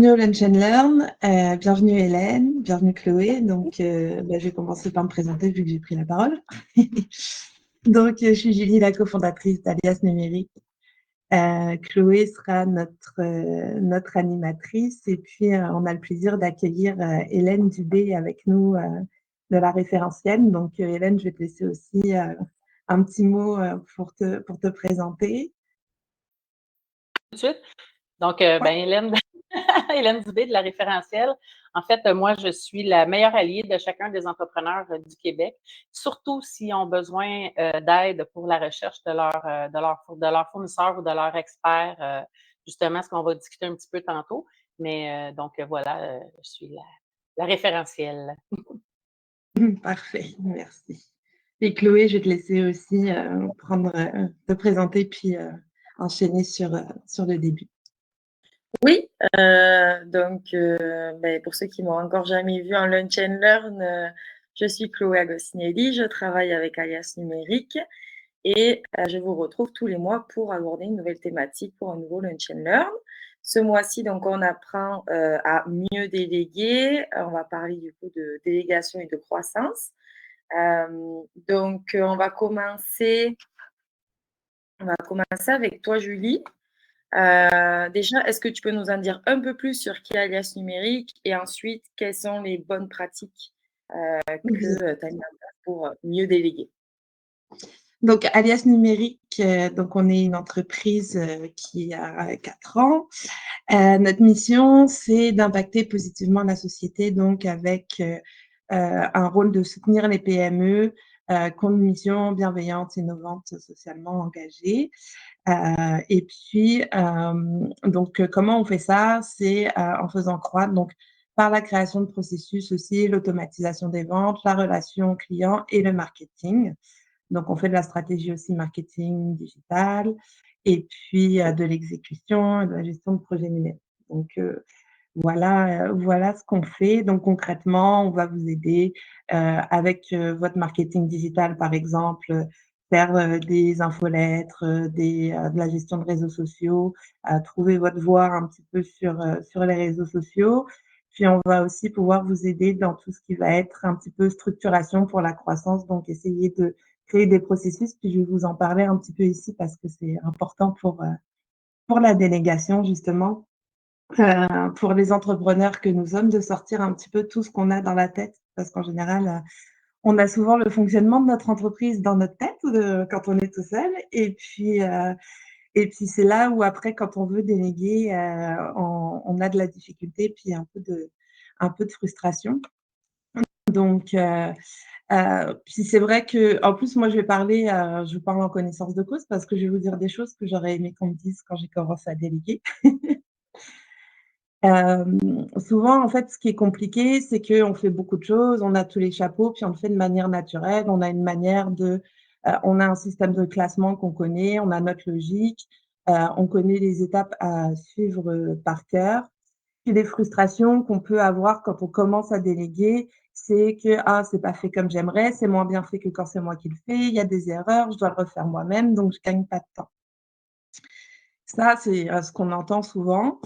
Bienvenue au Lunch and Learn, bienvenue Hélène, bienvenue Chloé. Donc, je vais commencer par me présenter vu que j'ai pris la parole. Donc, je suis Julie, la cofondatrice d'Alias Numérique. Chloé sera notre animatrice et puis on a le plaisir d'accueillir Hélène Dubé avec nous de la référentielle. Donc, Hélène, je vais te laisser aussi un petit mot pour te présenter. Tout de suite. Donc, Hélène, Hélène Dubé de la référentielle. En fait, moi, je suis la meilleure alliée de chacun des entrepreneurs du Québec, surtout s'ils ont besoin d'aide pour la recherche de leur fournisseur ou de leur expert, justement, ce qu'on va discuter un petit peu tantôt. Mais voilà, je suis la référentielle. Parfait, merci. Et Chloé, je vais te laisser aussi te présenter puis enchaîner sur le début. Oui, pour ceux qui m'ont encore jamais vu en Lunch and Learn, je suis Chloé Agostinelli, je travaille avec Alias Numérique et je vous retrouve tous les mois pour aborder une nouvelle thématique pour un nouveau Lunch and Learn. Ce mois-ci, donc, on apprend à mieux déléguer. On va parler du coup de délégation et de croissance. On va commencer avec toi, Julie. Déjà, est-ce que tu peux nous en dire un peu plus sur qui est Alias Numérique et ensuite, quelles sont les bonnes pratiques que tu as mis en place pour mieux déléguer? Donc, Alias Numérique, donc on est une entreprise qui a 4 ans. Notre mission, c'est d'impacter positivement la société, donc avec un rôle de soutenir les PME qui ont une mission bienveillante, innovante, socialement engagée. Et puis, donc, comment on fait ça? C'est en faisant croître, donc par la création de processus aussi, l'automatisation des ventes, la relation client et le marketing. Donc, on fait de la stratégie aussi marketing digital et puis de l'exécution et de la gestion de projets numériques. Donc, voilà ce qu'on fait. Donc, concrètement, on va vous aider avec votre marketing digital, par exemple, faire des infolettres, de la gestion de réseaux sociaux, trouver votre voie un petit peu sur les réseaux sociaux. Puis, on va aussi pouvoir vous aider dans tout ce qui va être un petit peu structuration pour la croissance, donc essayer de créer des processus. Puis, je vais vous en parler un petit peu ici parce que c'est important pour la délégation, justement. Pour les entrepreneurs que nous sommes, de sortir un petit peu tout ce qu'on a dans la tête. Parce qu'en général, on a souvent le fonctionnement de notre entreprise dans notre tête quand on est tout seul. Et puis, c'est là où après, quand on veut déléguer, on a de la difficulté, puis un peu de frustration. Donc, puis c'est vrai qu'en plus, moi, je parle en connaissance de cause parce que je vais vous dire des choses que j'aurais aimé qu'on me dise quand j'ai commencé à déléguer. Souvent, en fait, ce qui est compliqué, c'est qu'on fait beaucoup de choses, on a tous les chapeaux, puis on le fait de manière naturelle. On a une manière on a un système de classement qu'on connaît, on a notre logique, on connaît les étapes à suivre par cœur. Puis les frustrations qu'on peut avoir quand on commence à déléguer, c'est que ah, c'est pas fait comme j'aimerais, c'est moins bien fait que quand c'est moi qui le fais, il y a des erreurs, je dois le refaire moi-même, donc je gagne pas de temps. Ça, c'est ce qu'on entend souvent.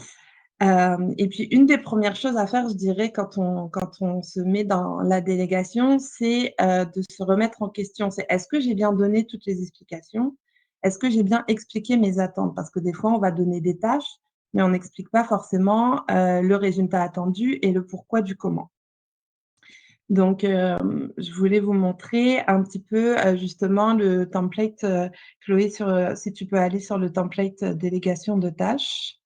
Et puis une des premières choses à faire, je dirais, quand on se met dans la délégation, c'est de se remettre en question. C'est: «Est-ce que j'ai bien donné toutes les explications? Est-ce que j'ai bien expliqué mes attentes?» Parce que des fois, on va donner des tâches, mais on n'explique pas forcément le résultat attendu et le pourquoi du comment. Donc, je voulais vous montrer un petit peu justement le template, Chloé, si tu peux aller sur le template délégation de tâches.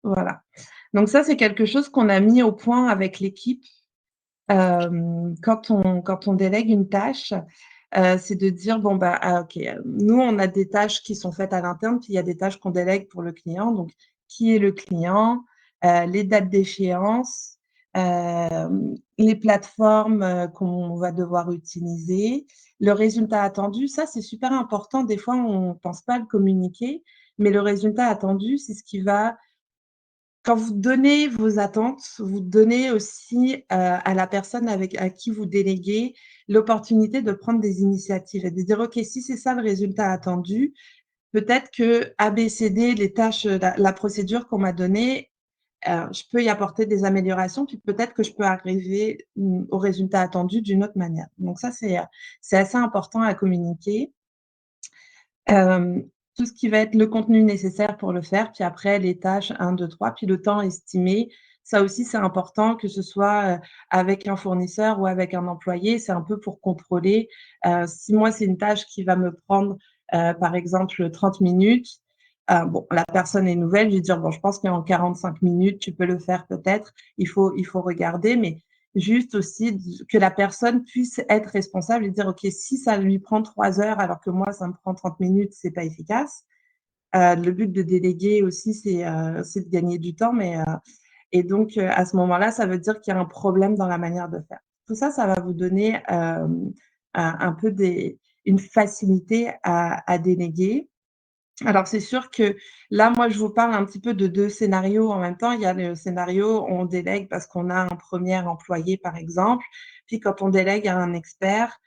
Voilà. Donc ça, c'est quelque chose qu'on a mis au point avec l'équipe, quand on délègue une tâche, c'est de dire: «Bon, bah, ah OK, nous, on a des tâches qui sont faites à l'interne, puis il y a des tâches qu'on délègue pour le client». Donc qui est le client? Les dates d'échéance, les plateformes, qu'on va devoir utiliser, le résultat attendu. Ça, c'est super important. Des fois, on pense pas à le communiquer, mais le résultat attendu, c'est ce qui va quand vous donnez vos attentes, vous donnez aussi, à la personne à qui vous déléguez l'opportunité de prendre des initiatives et de dire: «OK, si c'est ça le résultat attendu, peut-être que A, B, C, D, les tâches, la procédure qu'on m'a donnée, je peux y apporter des améliorations, puis peut-être que je peux arriver, au résultat attendu d'une autre manière. Donc ça, c'est assez important à communiquer. Tout ce qui va être le contenu nécessaire pour le faire, puis après les tâches 1, 2, 3, puis le temps estimé. Ça aussi, c'est important que ce soit, avec un fournisseur ou avec un employé. C'est un peu pour contrôler. Si moi, c'est une tâche qui va me prendre, par exemple, 30 minutes, bon, la personne est nouvelle, je vais dire: «Bon, je pense qu'en 45 minutes, tu peux le faire peut-être». Il faut regarder, mais juste aussi que la personne puisse être responsable et dire: «OK, si ça lui prend 3 heures alors que moi, ça me prend 30 minutes, c'est pas efficace». Le but de déléguer aussi, c'est de gagner du temps, mais et donc à ce moment-là, ça veut dire qu'il y a un problème dans la manière de faire. Tout ça, ça va vous donner, un peu une facilité à déléguer. Alors c'est sûr que là, moi, je vous parle un petit peu de 2 scénarios en même temps. Il y a le scénario où on délègue parce qu'on a un premier employé, par exemple. Puis quand on délègue à un expert,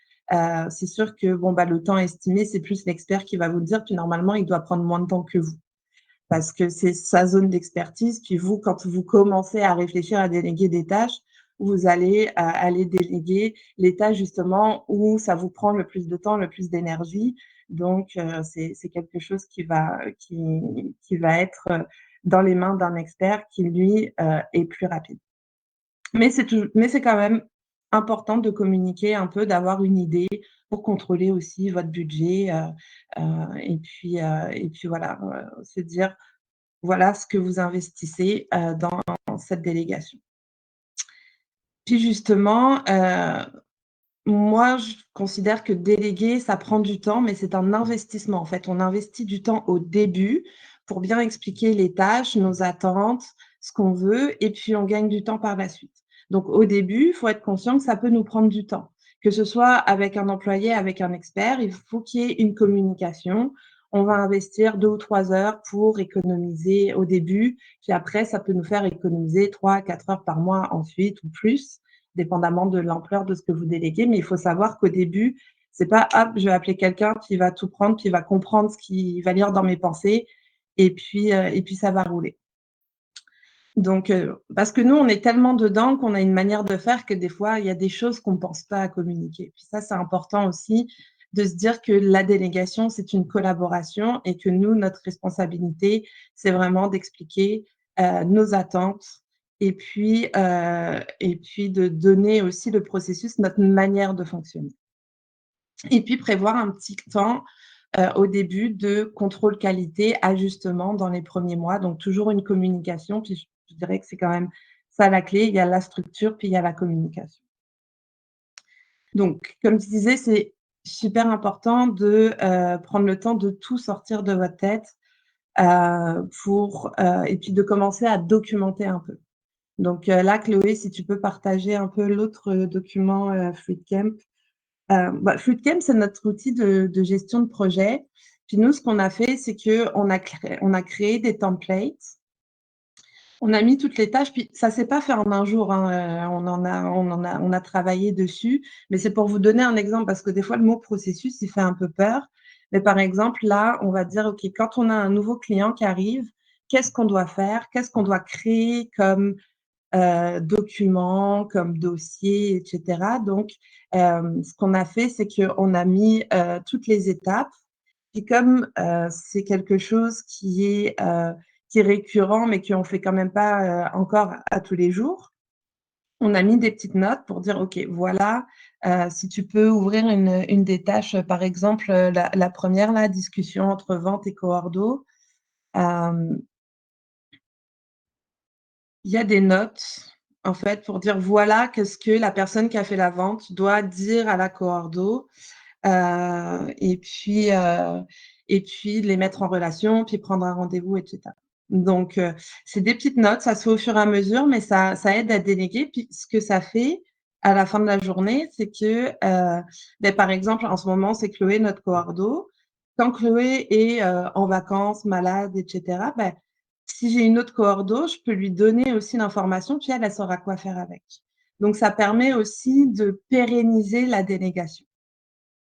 c'est sûr que, bon, bah, le temps estimé, c'est plus l'expert qui va vous le dire, puis normalement, il doit prendre moins de temps que vous parce que c'est sa zone d'expertise. Puis vous, quand vous commencez à réfléchir à déléguer des tâches, vous allez, aller déléguer les tâches justement où ça vous prend le plus de temps, le plus d'énergie. Donc c'est quelque chose qui va être, dans les mains d'un expert qui lui, est plus rapide. Mais c'est quand même important de communiquer un peu, d'avoir une idée pour contrôler aussi votre budget, et puis voilà, se dire: «Voilà ce que vous investissez, dans cette délégation». Puis justement, moi, je considère que déléguer, ça prend du temps, mais c'est un investissement, en fait. On investit du temps au début pour bien expliquer les tâches, nos attentes, ce qu'on veut et puis on gagne du temps par la suite. Donc au début, il faut être conscient que ça peut nous prendre du temps. Que ce soit avec un employé, avec un expert, il faut qu'il y ait une communication. On va investir 2 ou 3 heures pour économiser au début, puis après ça peut nous faire économiser 3 à 4 heures par mois ensuite ou plus dépendamment de l'ampleur de ce que vous déléguez. Mais il faut savoir qu'au début, c'est pas hop, je vais appeler quelqu'un qui va tout prendre, qui va comprendre ce qu'il va lire dans mes pensées et puis ça va rouler. Donc, parce que nous, on est tellement dedans qu'on a une manière de faire que des fois, il y a des choses qu'on ne pense pas à communiquer. Puis ça, c'est important aussi de se dire que la délégation, c'est une collaboration et que nous, notre responsabilité, c'est vraiment d'expliquer, nos attentes et puis de donner aussi le processus, notre manière de fonctionner. Et puis prévoir un petit temps, au début de contrôle qualité, ajustement dans les premiers mois, donc toujours une communication, puis je dirais que c'est quand même ça la clé. Il y a la structure, puis il y a la communication. Donc comme je disais, c'est super important de, prendre le temps de tout sortir de votre tête, et puis de commencer à documenter un peu. Donc là, Chloé, si tu peux partager un peu l'autre, document, Fluidcamp. Fluidcamp, c'est notre outil de gestion de projet. Puis nous, ce qu'on a fait, c'est qu'on a créé des templates. On a mis toutes les tâches, puis ça s'est pas fait en un jour, hein, on a travaillé dessus, mais c'est pour vous donner un exemple parce que des fois, le mot processus, il fait un peu peur. Mais par exemple, là, on va dire: «OK, quand on a un nouveau client qui arrive, qu'est-ce qu'on doit faire? Qu'est-ce qu'on doit créer comme documents, comme dossiers et cetera. Donc, ce qu'on a fait, c'est qu'on a mis, toutes les étapes. Puis comme, c'est quelque chose qui est récurrent, mais qu'on fait quand même pas, encore à tous les jours, on a mis des petites notes pour dire: «OK, voilà, si tu peux ouvrir une des tâches, par exemple, la 1re là, discussion entre vente et coordo». Hem Il y a des notes, en fait, pour dire voilà qu'est-ce que la personne qui a fait la vente doit dire à la coordo, heu et puis, heu et puis les mettre en relation, puis prendre un rendez-vous et cetera. Donc, c'est des petites notes, ça se fait au fur et à mesure, mais ça aide à déléguer. Puis ce que ça fait à la fin de la journée, c'est que, par exemple, en ce moment, c'est Chloé, notre coordo. Quand Chloé est, en vacances, malade et cetera, si j'ai une autre coordo, je peux lui donner aussi l'information, puis elle saura quoi faire avec. Donc ça permet aussi de pérenniser la délégation.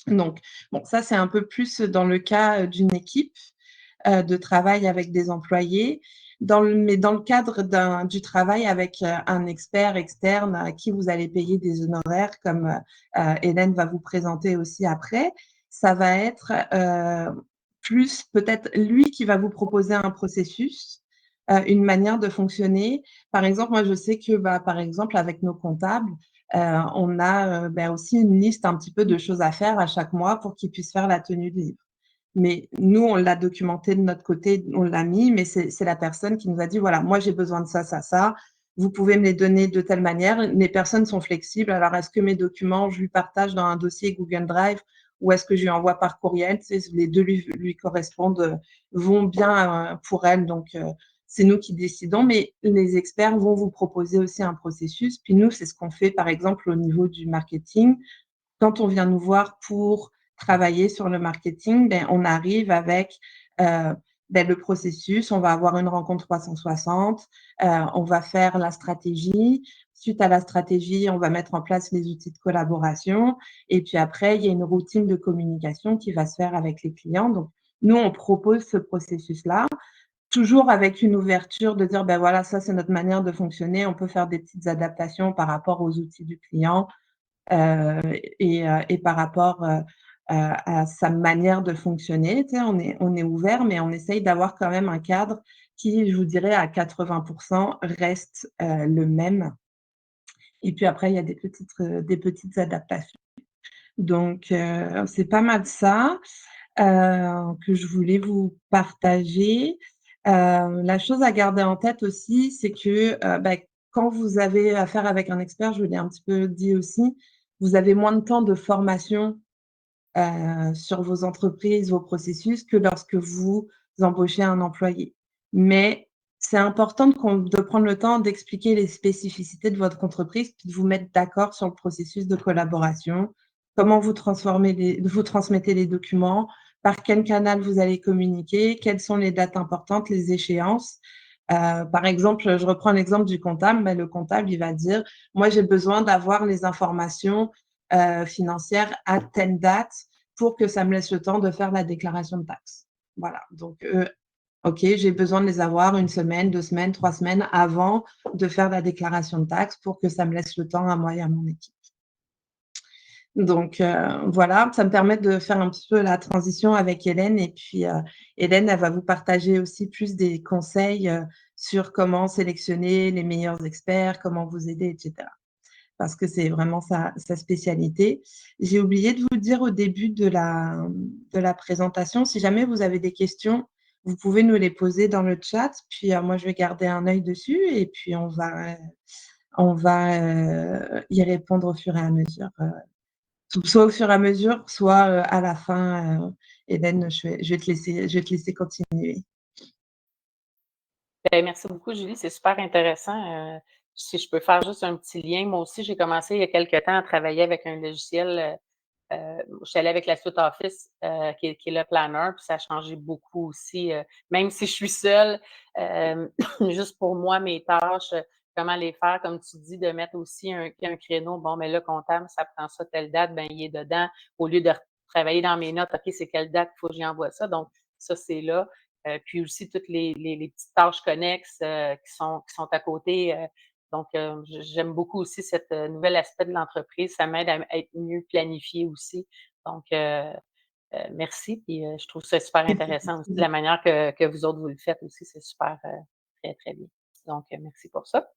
Donc bon, ça, c'est un peu plus dans le cas, d'une équipe, de travail avec des employés. mais dans le cadre du travail avec un expert externe à qui vous allez payer des honoraires, comme Hélène va vous présenter aussi après, ça va être plus peut-être lui qui va vous proposer un processus, une manière de fonctionner. Par exemple, moi, je sais que, par exemple, avec nos comptables, on a aussi une liste un petit peu de choses à faire à chaque mois pour qu'ils puissent faire la tenue de livre. Mais nous, on l'a documenté de notre côté, on l'a mis, mais c'est la personne qui nous a dit, voilà, moi, j'ai besoin de ça, ça, ça. Vous pouvez me les donner de telle manière. Les personnes sont flexibles. Alors, est-ce que mes documents, je lui partage dans un dossier Google Drive ou est-ce que je lui envoie par courriel? Tu sais, les deux lui correspondent, vont bien pour elle. Donc, c'est nous qui décidons, mais les experts vont vous proposer aussi un processus. Puis nous, c'est ce qu'on fait, par exemple, au niveau du marketing. Quand on vient nous voir pour travailler sur le marketing, on arrive avec le processus, on va avoir une rencontre 360, on va faire la stratégie. Suite à la stratégie, on va mettre en place les outils de collaboration. Et puis après, il y a une routine de communication qui va se faire avec les clients. Donc, nous, on propose ce processus-là, toujours avec une ouverture de dire, voilà, ça, c'est notre manière de fonctionner. On peut faire des petites adaptations par rapport aux outils du client. Et par rapport à sa manière de fonctionner, tu sais, on est ouvert, mais on essaye d'avoir quand même un cadre qui, je vous dirais, à 80% reste le même. Et puis après, il y a des petites adaptations. Donc, c'est pas mal ça que je voulais vous partager. La chose à garder en tête aussi, c'est que quand vous avez affaire avec un expert, je vous l'ai un petit peu dit aussi, vous avez moins de temps de formation sur vos entreprises, vos processus, que lorsque vous embauchez un employé. Mais c'est important de prendre le temps d'expliquer les spécificités de votre entreprise, puis de vous mettre d'accord sur le processus de collaboration, comment vous transmettez les documents, par quel canal vous allez communiquer, quelles sont les dates importantes, les échéances. Par exemple, je reprends l'exemple du comptable. Le comptable, il va dire, moi, j'ai besoin d'avoir les informations financières à telle date pour que ça me laisse le temps de faire la déclaration de taxes. Voilà. Donc, OK, j'ai besoin de les avoir 1 semaine, 2 semaines, 3 semaines avant de faire la déclaration de taxes pour que ça me laisse le temps à moi et à mon équipe. Donc, voilà, ça me permet de faire un petit peu la transition avec Hélène. Et puis, Hélène, elle va vous partager aussi plus des conseils sur comment sélectionner les meilleurs experts, comment vous aider, etc. Parce que c'est vraiment sa spécialité. J'ai oublié de vous dire au début de la présentation, si jamais vous avez des questions, vous pouvez nous les poser dans le chat. Puis, moi, je vais garder un œil dessus et puis on va y répondre au fur et à mesure. Soit au fur et à mesure, soit à la fin. Hélène, je vais te laisser continuer. Merci beaucoup, Julie. C'est super intéressant. Si je peux faire juste un petit lien, moi aussi, j'ai commencé il y a quelque temps à travailler avec un logiciel. Je suis allée avec la suite Office, qui est le planner, puis ça a changé beaucoup aussi. Même si je suis seule, juste pour moi, mes tâches, comment les faire, comme tu dis, de mettre aussi un créneau. Bon, mais là, comptable, ça prend ça telle date, il est dedans. Au lieu de travailler dans mes notes, OK, c'est quelle date, il faut que j'y envoie ça. Donc, ça, c'est là. Puis aussi toutes les petites tâches connexes qui sont à côté. Donc, j'aime beaucoup aussi cet nouvel aspect de l'entreprise. Ça m'aide à être mieux planifiée aussi. Donc, merci. Puis, je trouve ça super intéressant aussi, la manière que vous autres, vous le faites aussi. C'est super, très, très bien. Donc, merci pour ça.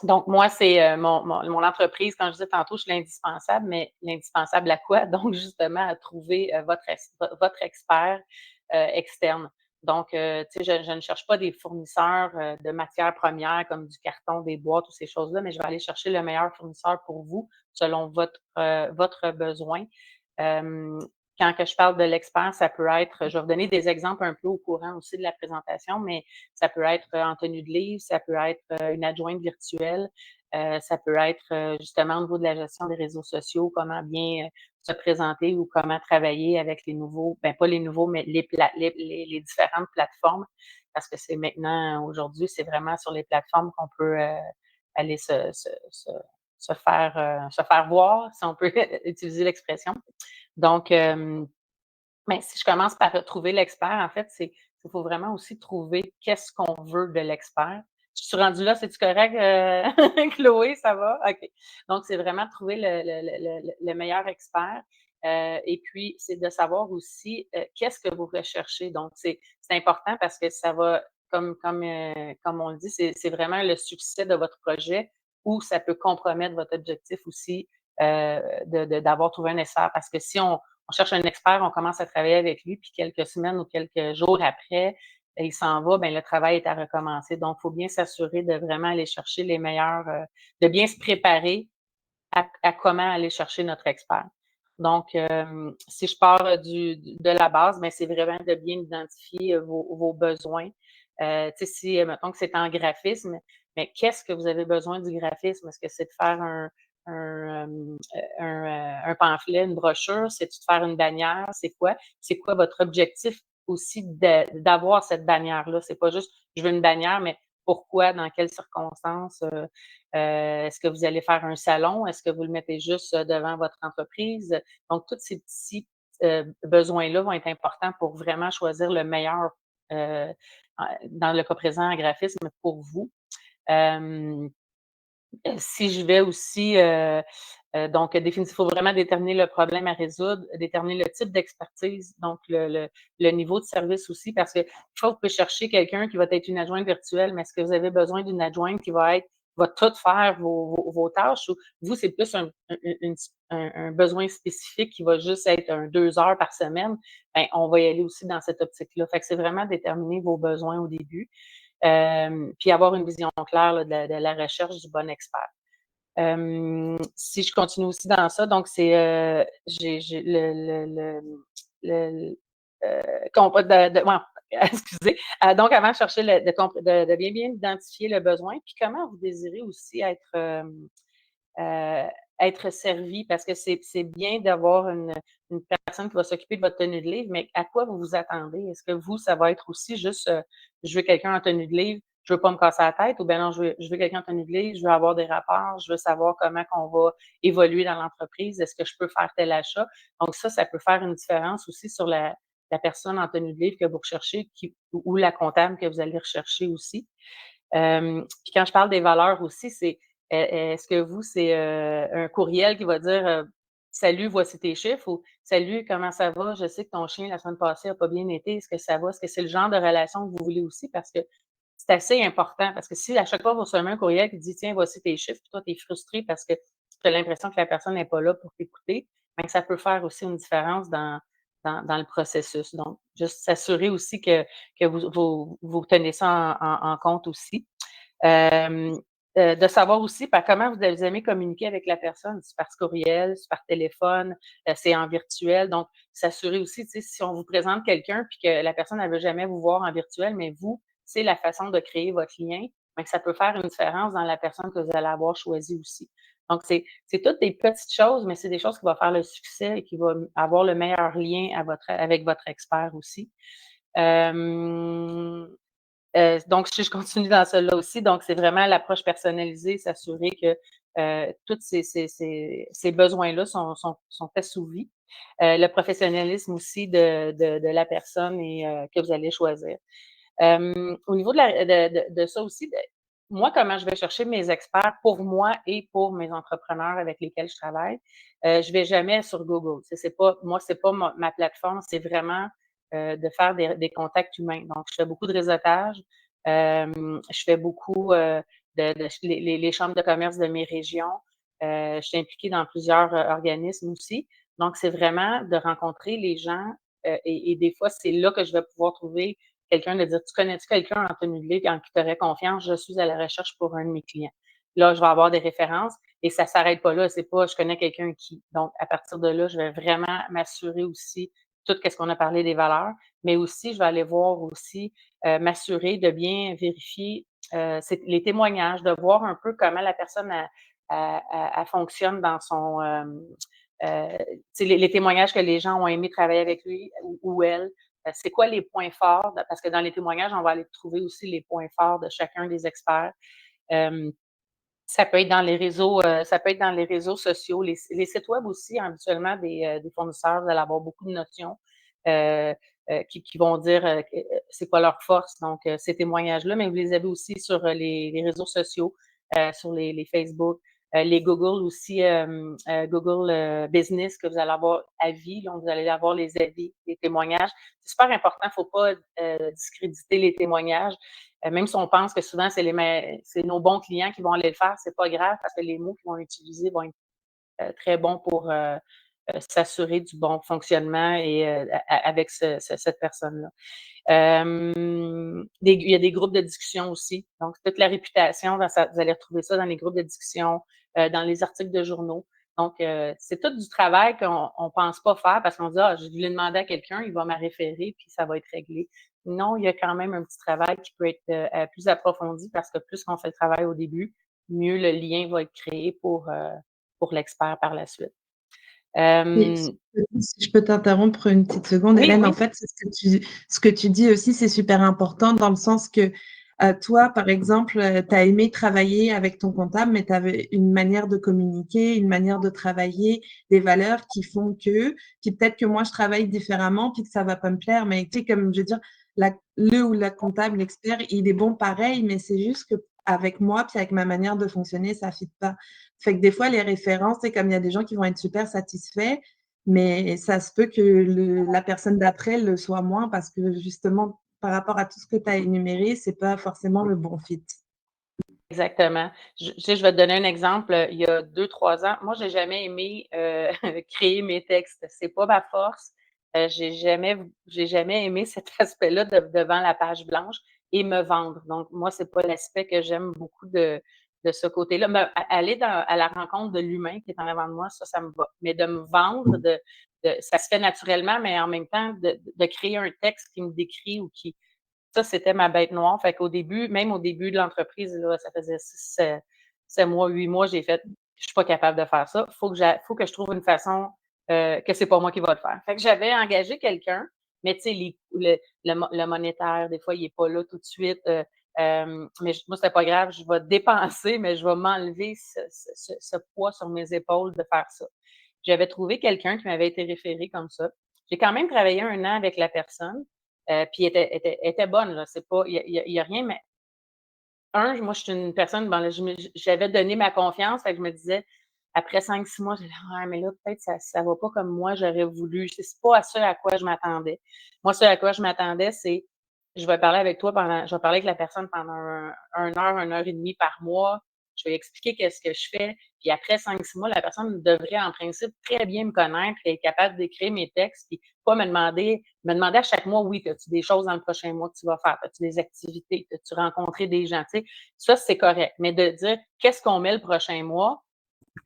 Donc, moi, c'est mon entreprise, quand je disais tantôt, je suis l'indispensable, mais l'indispensable à quoi? Donc, justement, à trouver votre expert externe. Donc, tu sais, je ne cherche pas des fournisseurs de matières premières comme du carton, des boîtes ou ces choses-là, mais je vais aller chercher le meilleur fournisseur pour vous selon votre besoin. Quand que je parle de l'expert, ça peut être, je vais vous donner des exemples un peu au courant aussi de la présentation, mais ça peut être en tenue de livre, ça peut être une adjointe virtuelle, ça peut être justement au niveau de la gestion des réseaux sociaux, comment bien se présenter ou comment travailler avec les nouveaux, pas les nouveaux, mais les différentes plateformes, parce que c'est maintenant, aujourd'hui, c'est vraiment sur les plateformes qu'on peut aller se faire voir, si on peut utiliser l'expression. Donc, si je commence par retrouver l'expert, en fait, c'est Il faut vraiment aussi trouver qu'est-ce qu'on veut de l'expert. Je suis rendue là, c'est-tu correct, Chloé, ça va? OK. Donc, c'est vraiment trouver le meilleur expert. Et puis, c'est de savoir aussi qu'est-ce que vous recherchez. Donc, c'est important parce que ça va, comme on le dit, c'est vraiment le succès de votre projet ou ça peut compromettre votre objectif aussi d'avoir trouvé un expert. Parce que si on cherche un expert, on commence à travailler avec lui, puis quelques semaines ou quelques jours après, il s'en va, ben le travail est à recommencer. Donc, il faut bien s'assurer de vraiment aller chercher les meilleurs, de bien se préparer à comment aller chercher notre expert. Donc, si je pars de la base, ben, c'est vraiment de bien identifier vos besoins. Si, mettons que c'est en graphisme, mais qu'est-ce que vous avez besoin du graphisme? Est-ce que c'est de faire un pamphlet, une brochure? C'est-tu de faire une bannière? C'est quoi? C'est quoi votre objectif aussi d'avoir cette bannière-là? C'est pas juste je veux une bannière, mais pourquoi, dans quelles circonstances? Est-ce que vous allez faire un salon? Est-ce que vous le mettez juste devant votre entreprise? Donc, tous ces petits besoins-là vont être importants pour vraiment choisir le meilleur, dans le cas présent, en graphisme pour vous. Si je vais aussi, donc il faut vraiment déterminer le problème à résoudre, déterminer le type d'expertise, donc le niveau de service aussi, parce que fois, vous pouvez chercher quelqu'un qui va être une adjointe virtuelle, mais est-ce que vous avez besoin d'une adjointe qui va tout faire vos tâches ou vous, c'est plus un besoin spécifique qui va juste être 2 heures par semaine, ben, on va y aller aussi dans cette optique-là. Fait que c'est vraiment déterminer vos besoins au début. Puis avoir une vision claire là, de la recherche du bon expert. Si je continue aussi dans ça, donc c'est j'ai le ouais, excusez. Donc, avant de chercher de bien identifier le besoin, puis comment vous désirez aussi euh, être servi, parce que c'est bien d'avoir une personne qui va s'occuper de votre tenue de livre, mais à quoi vous vous attendez? Est-ce que vous, ça va être aussi juste je veux quelqu'un en tenue de livre, je veux pas me casser la tête, ou bien non, je veux quelqu'un en tenue de livre, je veux avoir des rapports, je veux savoir comment on va évoluer dans l'entreprise, est-ce que je peux faire tel achat? Donc, ça peut faire une différence aussi sur la personne en tenue de livre que vous recherchez ou la comptable que vous allez rechercher aussi. Puis quand je parle des valeurs aussi, c'est est-ce que vous, c'est un courriel qui va dire salut, voici tes chiffres ou salut, comment ça va? Je sais que ton chien la semaine passée n'a pas bien été. Est-ce que ça va? Est-ce que c'est le genre de relation que vous voulez aussi? Parce que c'est assez important. Parce que si à chaque fois vous recevez un courriel qui dit tiens, voici tes chiffres, puis toi, tu es frustré parce que tu as l'impression que la personne n'est pas là pour t'écouter, bien, ça peut faire aussi une différence dans le processus. Donc, juste s'assurer aussi que vous tenez ça en compte aussi. De savoir aussi comment vous aimez communiquer avec la personne. C'est par courriel, c'est par téléphone, c'est en virtuel. Donc, s'assurer aussi, si on vous présente quelqu'un puis que la personne ne veut jamais vous voir en virtuel, mais vous, c'est la façon de créer votre lien, que ça peut faire une différence dans la personne que vous allez avoir choisie aussi. Donc, c'est toutes des petites choses, mais c'est des choses qui vont faire le succès et qui vont avoir le meilleur lien avec votre expert aussi. Donc, si je continue dans celle-là aussi, donc c'est vraiment l'approche personnalisée, s'assurer que tous ces besoins-là sont assouvis. Le professionnalisme aussi de la personne que vous allez choisir. Au niveau de ça aussi, moi, comment je vais chercher mes experts pour moi et pour mes entrepreneurs avec lesquels je travaille, je vais jamais sur Google. Moi, c'est pas ma plateforme, c'est vraiment de faire des contacts humains. Donc, je fais beaucoup de réseautage. Je fais beaucoup les chambres de commerce de mes régions. Je suis impliquée dans plusieurs organismes aussi. Donc, c'est vraiment de rencontrer les gens et des fois, c'est là que je vais pouvoir trouver quelqu'un de dire tu connais-tu quelqu'un en tenue de livre en qui tu aurais confiance? Je suis à la recherche pour un de mes clients. Là, je vais avoir des références et ça ne s'arrête pas là. C'est pas je connais quelqu'un qui. Donc, à partir de là, je vais vraiment m'assurer aussi tout ce qu'on a parlé des valeurs, mais aussi, je vais aller voir aussi, m'assurer de bien vérifier les témoignages, de voir un peu comment la personne elle fonctionne dans son. Les témoignages que les gens ont aimé travailler avec lui ou elle. C'est quoi les points forts? Parce que dans les témoignages, on va aller trouver aussi les points forts de chacun des experts. Ça peut être dans les réseaux, ça peut être dans les réseaux sociaux, les sites web aussi, habituellement, des fournisseurs, vous allez avoir beaucoup de notions. qui vont dire c'est quoi leur force. Donc, ces témoignages-là, mais vous les avez aussi sur les réseaux sociaux, sur les Facebook, les Google aussi, Google Business que vous allez avoir avis, donc vous allez avoir les avis, les témoignages. C'est super important, il ne faut pas discréditer les témoignages. Même si on pense que souvent c'est nos bons clients qui vont aller le faire, c'est pas grave parce que les mots qu'ils vont utiliser vont être très bons pour s'assurer du bon fonctionnement et avec cette personne-là. Il y a des groupes de discussion aussi. Donc, toute la réputation, vous allez retrouver ça dans les groupes de discussion, dans les articles de journaux. Donc, c'est tout du travail qu'on ne pense pas faire parce qu'on dit, je vais demander à quelqu'un, il va me référer, puis ça va être réglé. Non, il y a quand même un petit travail qui peut être plus approfondi parce que plus qu'on fait le travail au début, mieux le lien va être créé pour l'expert par la suite. Si je peux t'interrompre une petite seconde, Oui, Hélène, oui. en fait, ce que tu dis aussi, c'est super important dans le sens que toi, par exemple, tu as aimé travailler avec ton comptable, mais tu avais une manière de communiquer, une manière de travailler, des valeurs qui font que, puis peut-être que moi, je travaille différemment, puis que ça va pas me plaire, mais tu sais, comme je veux dire, le ou la comptable, l'expert, il est bon pareil, mais c'est juste que avec moi, puis avec ma manière de fonctionner, ça ne fit pas. Fait que des fois, les références, c'est comme il y a des gens qui vont être super satisfaits, mais ça se peut que la personne d'après le soit moins parce que justement, par rapport à tout ce que tu as énuméré, c'est pas forcément le bon fit. Exactement. Je vais te donner un exemple. Il y a 2-3 ans, moi, j'ai jamais aimé créer mes textes. C'est pas ma force. J'ai jamais aimé cet aspect-là devant la page blanche et me vendre. Donc, moi, c'est pas l'aspect que j'aime beaucoup de ce côté-là. Mais aller à la rencontre de l'humain qui est en avant de moi, ça me va. Mais de me vendre, ça se fait naturellement, mais en même temps, de créer un texte qui me décrit ou qui, ça, c'était ma bête noire. Fait qu'au début, même au début de l'entreprise, là, ça faisait 7 mois, 8 mois, j'ai fait, je suis pas capable de faire ça. Faut que je trouve une façon que c'est pas moi qui va le faire. Fait que j'avais engagé quelqu'un, mais tu sais, le monétaire, des fois, il est pas là tout de suite. Mais moi, c'était pas grave, je vais dépenser, mais je vais m'enlever ce poids sur mes épaules de faire ça. J'avais trouvé quelqu'un qui m'avait été référé comme ça. J'ai quand même travaillé 1 an avec la personne. Puis elle était bonne, là. C'est pas, il y a rien, mais moi, je suis une personne, bon, là, j'avais donné ma confiance, fait que je me disais, après 5-6 mois, j'ai dit, ah, mais là, peut-être ça va pas comme moi j'aurais voulu. C'est pas à ce à quoi je m'attendais. Moi, ce à quoi je m'attendais, c'est, je vais parler avec toi je vais parler avec la personne pendant 1 heure et demie par mois. Je vais expliquer qu'est-ce que je fais. Puis après 5-6 mois, la personne devrait, en principe, très bien me connaître et être capable d'écrire mes textes, puis pas me demander à chaque mois, oui, as-tu des choses dans le prochain mois que tu vas faire? As-tu des activités? As-tu rencontré des gens? Tu sais, ça, c'est correct. Mais de dire qu'est-ce qu'on met le prochain mois,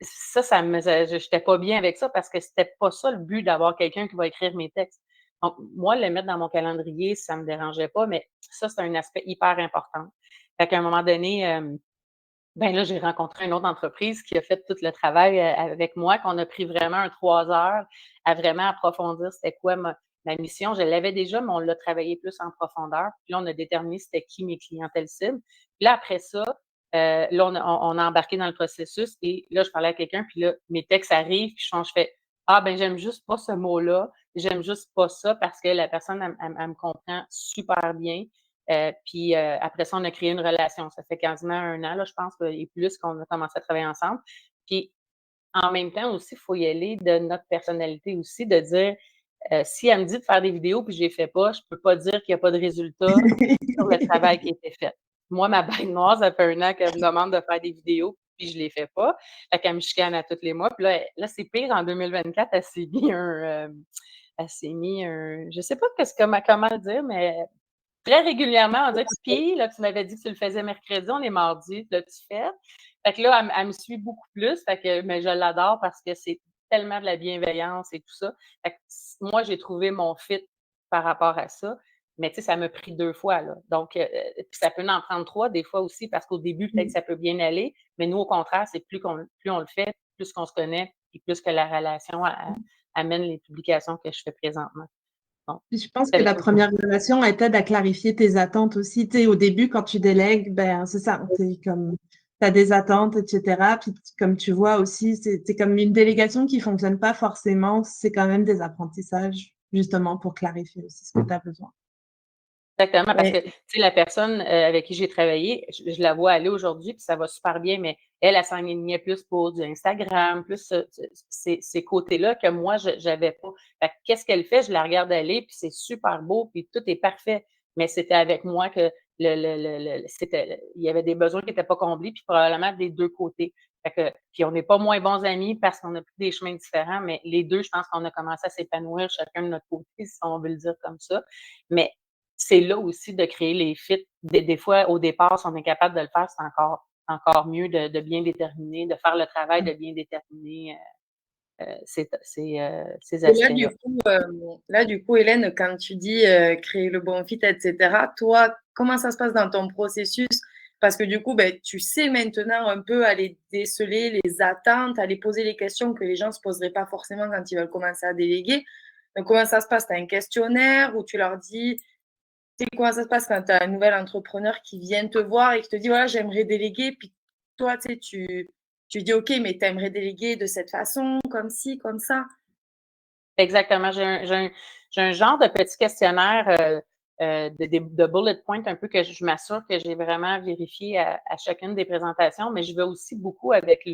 je n'étais pas bien avec ça parce que c'était pas ça le but d'avoir quelqu'un qui va écrire mes textes. Donc, moi, le mettre dans mon calendrier, ça me dérangeait pas, mais ça, c'est un aspect hyper important. Fait qu'à un moment donné, ben là, j'ai rencontré une autre entreprise qui a fait tout le travail avec moi, qu'on a pris vraiment 3 heures à vraiment approfondir c'était quoi ma mission. Je l'avais déjà, mais on l'a travaillé plus en profondeur. Puis là, on a déterminé c'était qui mes clientèles cibles. Puis là, après ça, là, on a embarqué dans le processus et là, je parlais à quelqu'un, puis là, mes textes arrivent, puis je fais ah, ben, j'aime juste pas ce mot-là, j'aime juste pas ça parce que la personne, elle me comprend super bien. Puis après ça, on a créé une relation. Ça fait quasiment 1 an, là, je pense, et plus qu'on a commencé à travailler ensemble. Puis en même temps aussi, il faut y aller de notre personnalité aussi, de dire si elle me dit de faire des vidéos puis je les fais pas, je peux pas dire qu'il y a pas de résultat sur le travail qui a été fait. Moi, ma bête noire, ça fait 1 an qu'elle me demande de faire des vidéos puis je les fais pas. Fait qu'elle me chicane à tous les mois. Puis là c'est pire, en 2024, elle s'est mis un je sais pas comment le dire, mais très régulièrement, on dirait puis là, tu m'avais dit que tu le faisais mercredi, on est mardi, l'as-tu fait? Fait que là, elle me suit beaucoup plus, fait que mais je l'adore parce que c'est tellement de la bienveillance et tout ça. Fait que moi, j'ai trouvé mon fit par rapport à ça, mais tu sais, ça m'a pris 2 fois, là. Donc puis ça peut en prendre 3 des fois aussi parce qu'au début, peut-être que ça peut bien aller, mais nous, au contraire, c'est plus on le fait, plus qu'on se connaît et plus que la relation amène les publications que je fais présentement. Donc, Puis je pense c'est que avec la une première relation, elle t'aide à clarifier tes attentes aussi. Tu sais, au début, quand tu délègues, ben, c'est ça. Tu as des attentes, etc. Puis comme tu vois aussi, c'est comme une délégation qui fonctionne pas forcément. C'est quand même des apprentissages. justement pour clarifier aussi ce que tu as besoin. Exactement, parce que, Mais tu sais, la personne, avec qui j'ai travaillé, je la vois aller aujourd'hui, puis ça va super bien, mais elle s'enlignait plus pour du Instagram, plus ces côtés-là que moi, j'avais pas. Fait que qu'est-ce qu'elle fait? Je la regarde aller, puis c'est super beau, puis tout est parfait. Mais c'était avec moi que il y avait des besoins qui étaient pas comblés, puis probablement des 2 côtés. Fait que puis on n'est pas moins bons amis parce qu'on a pris des chemins différents, mais les 2, je pense qu'on a commencé à s'épanouir chacun de notre côté, si on veut le dire comme ça. Mais c'est là aussi de créer les fits. Des fois, au départ, si on est capable de le faire, c'est encore mieux de bien déterminer, de faire le travail de bien déterminer ces et aspects-là. là, du coup, Hélène, quand tu dis créer le bon fit, etc., toi, comment ça se passe dans ton processus? Parce que du coup, ben, tu sais maintenant un peu aller déceler les attentes, aller poser les questions que les gens ne se poseraient pas forcément quand ils veulent commencer à déléguer. Donc, comment ça se passe? Tu as un questionnaire où tu leur dis, tu sais, comment ça se passe quand tu as un nouvel entrepreneur qui vient te voir et qui te dit, voilà, j'aimerais déléguer, puis toi, tu sais, tu dis, OK, mais tu aimerais déléguer de cette façon, comme ci, comme ça. Exactement. J'ai un genre de petit questionnaire de bullet point un peu que je m'assure que j'ai vraiment vérifié à chacune des présentations, mais je vais aussi beaucoup avec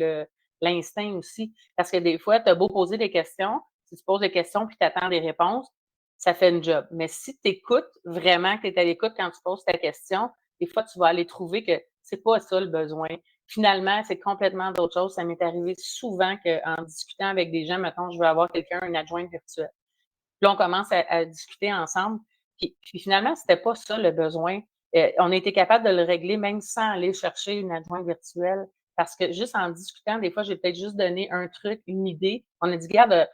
l'instinct aussi. Parce que des fois, tu as beau poser des questions, si tu poses des questions puis tu attends des réponses, ça fait une job. Mais si tu écoutes vraiment, que tu es à l'écoute quand tu poses ta question, des fois, tu vas aller trouver que c'est pas ça le besoin. Finalement, c'est complètement d'autres choses. Ça m'est arrivé souvent qu'en discutant avec des gens, mettons, je veux avoir quelqu'un, une adjointe virtuelle. Puis là, on commence à discuter ensemble. Puis finalement, c'était pas ça le besoin. On a été capable de le régler même sans aller chercher une adjointe virtuelle. Parce que juste en discutant, des fois, j'ai peut-être juste donné un truc, une idée. On a dit, regarde,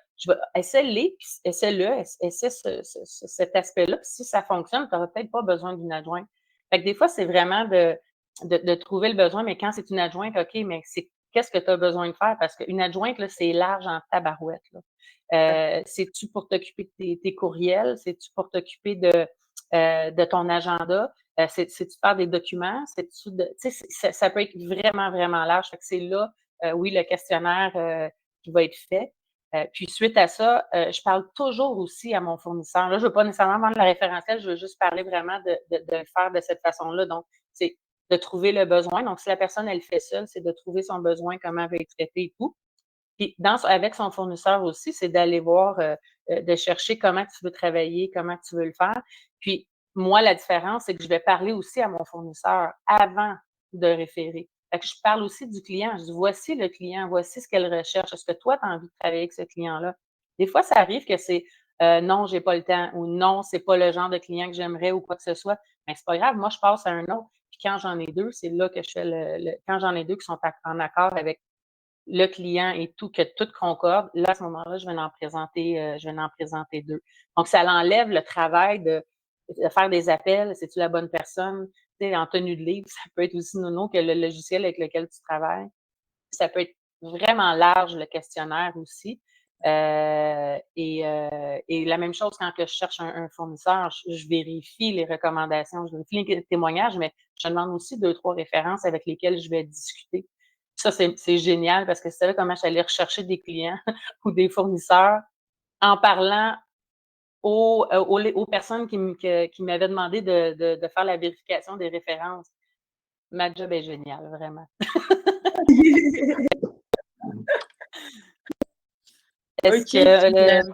essaie-les, puis essaie-le, essaie cet aspect-là. Puis si ça fonctionne, tu n'auras peut-être pas besoin d'une adjointe. Fait que des fois, c'est vraiment de trouver le besoin, mais quand c'est une adjointe, OK, mais c'est qu'est-ce que tu as besoin de faire? Parce qu'une adjointe, là, c'est large en tabarouette, là. C'est-tu pour t'occuper de tes courriels? C'est-tu pour t'occuper de ton agenda? C'est-tu faire des documents? C'est-tu tu sais, ça peut être vraiment, vraiment large. Fait que c'est là, oui, le questionnaire qui va être fait. Puis suite à ça, je parle toujours aussi à mon fournisseur. Là, je ne veux pas nécessairement vendre le référentiel, je veux juste parler vraiment de le faire de cette façon-là. Donc, c'est de trouver le besoin. Donc, si la personne, elle fait seule, c'est de trouver son besoin, comment elle va être traité et tout. Puis avec son fournisseur aussi, c'est d'aller voir, de chercher comment tu veux travailler, comment tu veux le faire. Puis moi, la différence, c'est que je vais parler aussi à mon fournisseur avant de référer. Fait que je parle aussi du client. Je dis: «Voici le client, voici ce qu'elle recherche. Est-ce que toi, tu as envie de travailler avec ce client-là?» Des fois, ça arrive que c'est, «Non, j'ai pas le temps» ou «Non, c'est pas le genre de client que j'aimerais» ou quoi que ce soit. Mais c'est pas grave, moi, je passe à un autre. Puis quand j'en ai 2, c'est là que je fais quand j'en ai 2 qui sont en accord avec le client et tout, que tout concorde, là, à ce moment-là, je vais en présenter 2. Donc, ça l'enlève le travail de faire des appels. C'est-tu la bonne personne? Tu sais, en tenue de livre, ça peut être aussi nono que le logiciel avec lequel tu travailles. Ça peut être vraiment large, le questionnaire aussi. Et la même chose quand que je cherche un fournisseur, je vérifie les recommandations, je vérifie les témoignages, mais je demande aussi 2-3 références avec lesquelles je vais discuter. Ça, c'est génial parce que c'est là comment je suis allée rechercher des clients ou des fournisseurs en parlant aux personnes qui m'avaient demandé de faire la vérification des références. Ma job est géniale, vraiment. Est-ce OK, que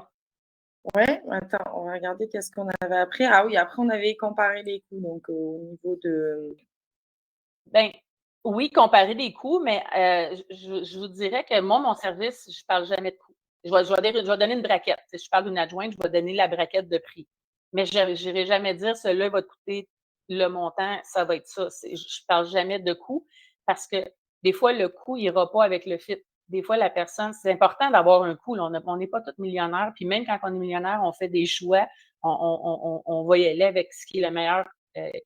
ouais, attends, on va regarder qu'est-ce qu'on avait appris. Ah oui, après, on avait comparé les coûts, donc au niveau de. ben, oui, comparer des coûts, mais je vous dirais que moi, mon service, je parle jamais de coûts. Je vais donner une braquette. Si je parle d'une adjointe, je vais donner la braquette de prix. Mais je n'irai jamais dire, celui-là va te coûter le montant, ça va être ça. Je parle jamais de coûts parce que des fois, le coût n'ira pas avec le fit. Des fois, la personne, c'est important d'avoir un coût. Là. On n'est pas tous millionnaires. Puis même quand on est millionnaire, on fait des choix. On va y aller avec ce qui est la meilleure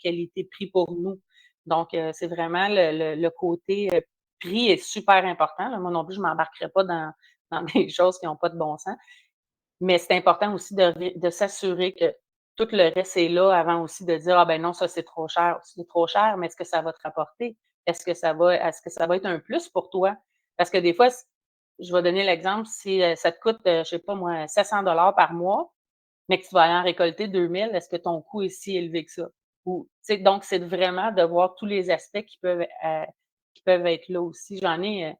qualité-prix pour nous. Donc, c'est vraiment le côté prix est super important. Là. Moi non plus, je ne m'embarquerai pas dans des choses qui n'ont pas de bon sens. Mais c'est important aussi de s'assurer que tout le reste est là avant aussi de dire: «Ah ben non, ça c'est trop cher». C'est trop cher, mais est-ce que ça va te rapporter? Est-ce que ça va être un plus pour toi? Parce que des fois, je vais donner l'exemple, si ça te coûte, je sais pas moi, 700 $ par mois, mais que tu vas aller en récolter 2000, est-ce que ton coût est si élevé que ça? Ou, donc, c'est vraiment de voir tous les aspects qui peuvent être là aussi. J'en ai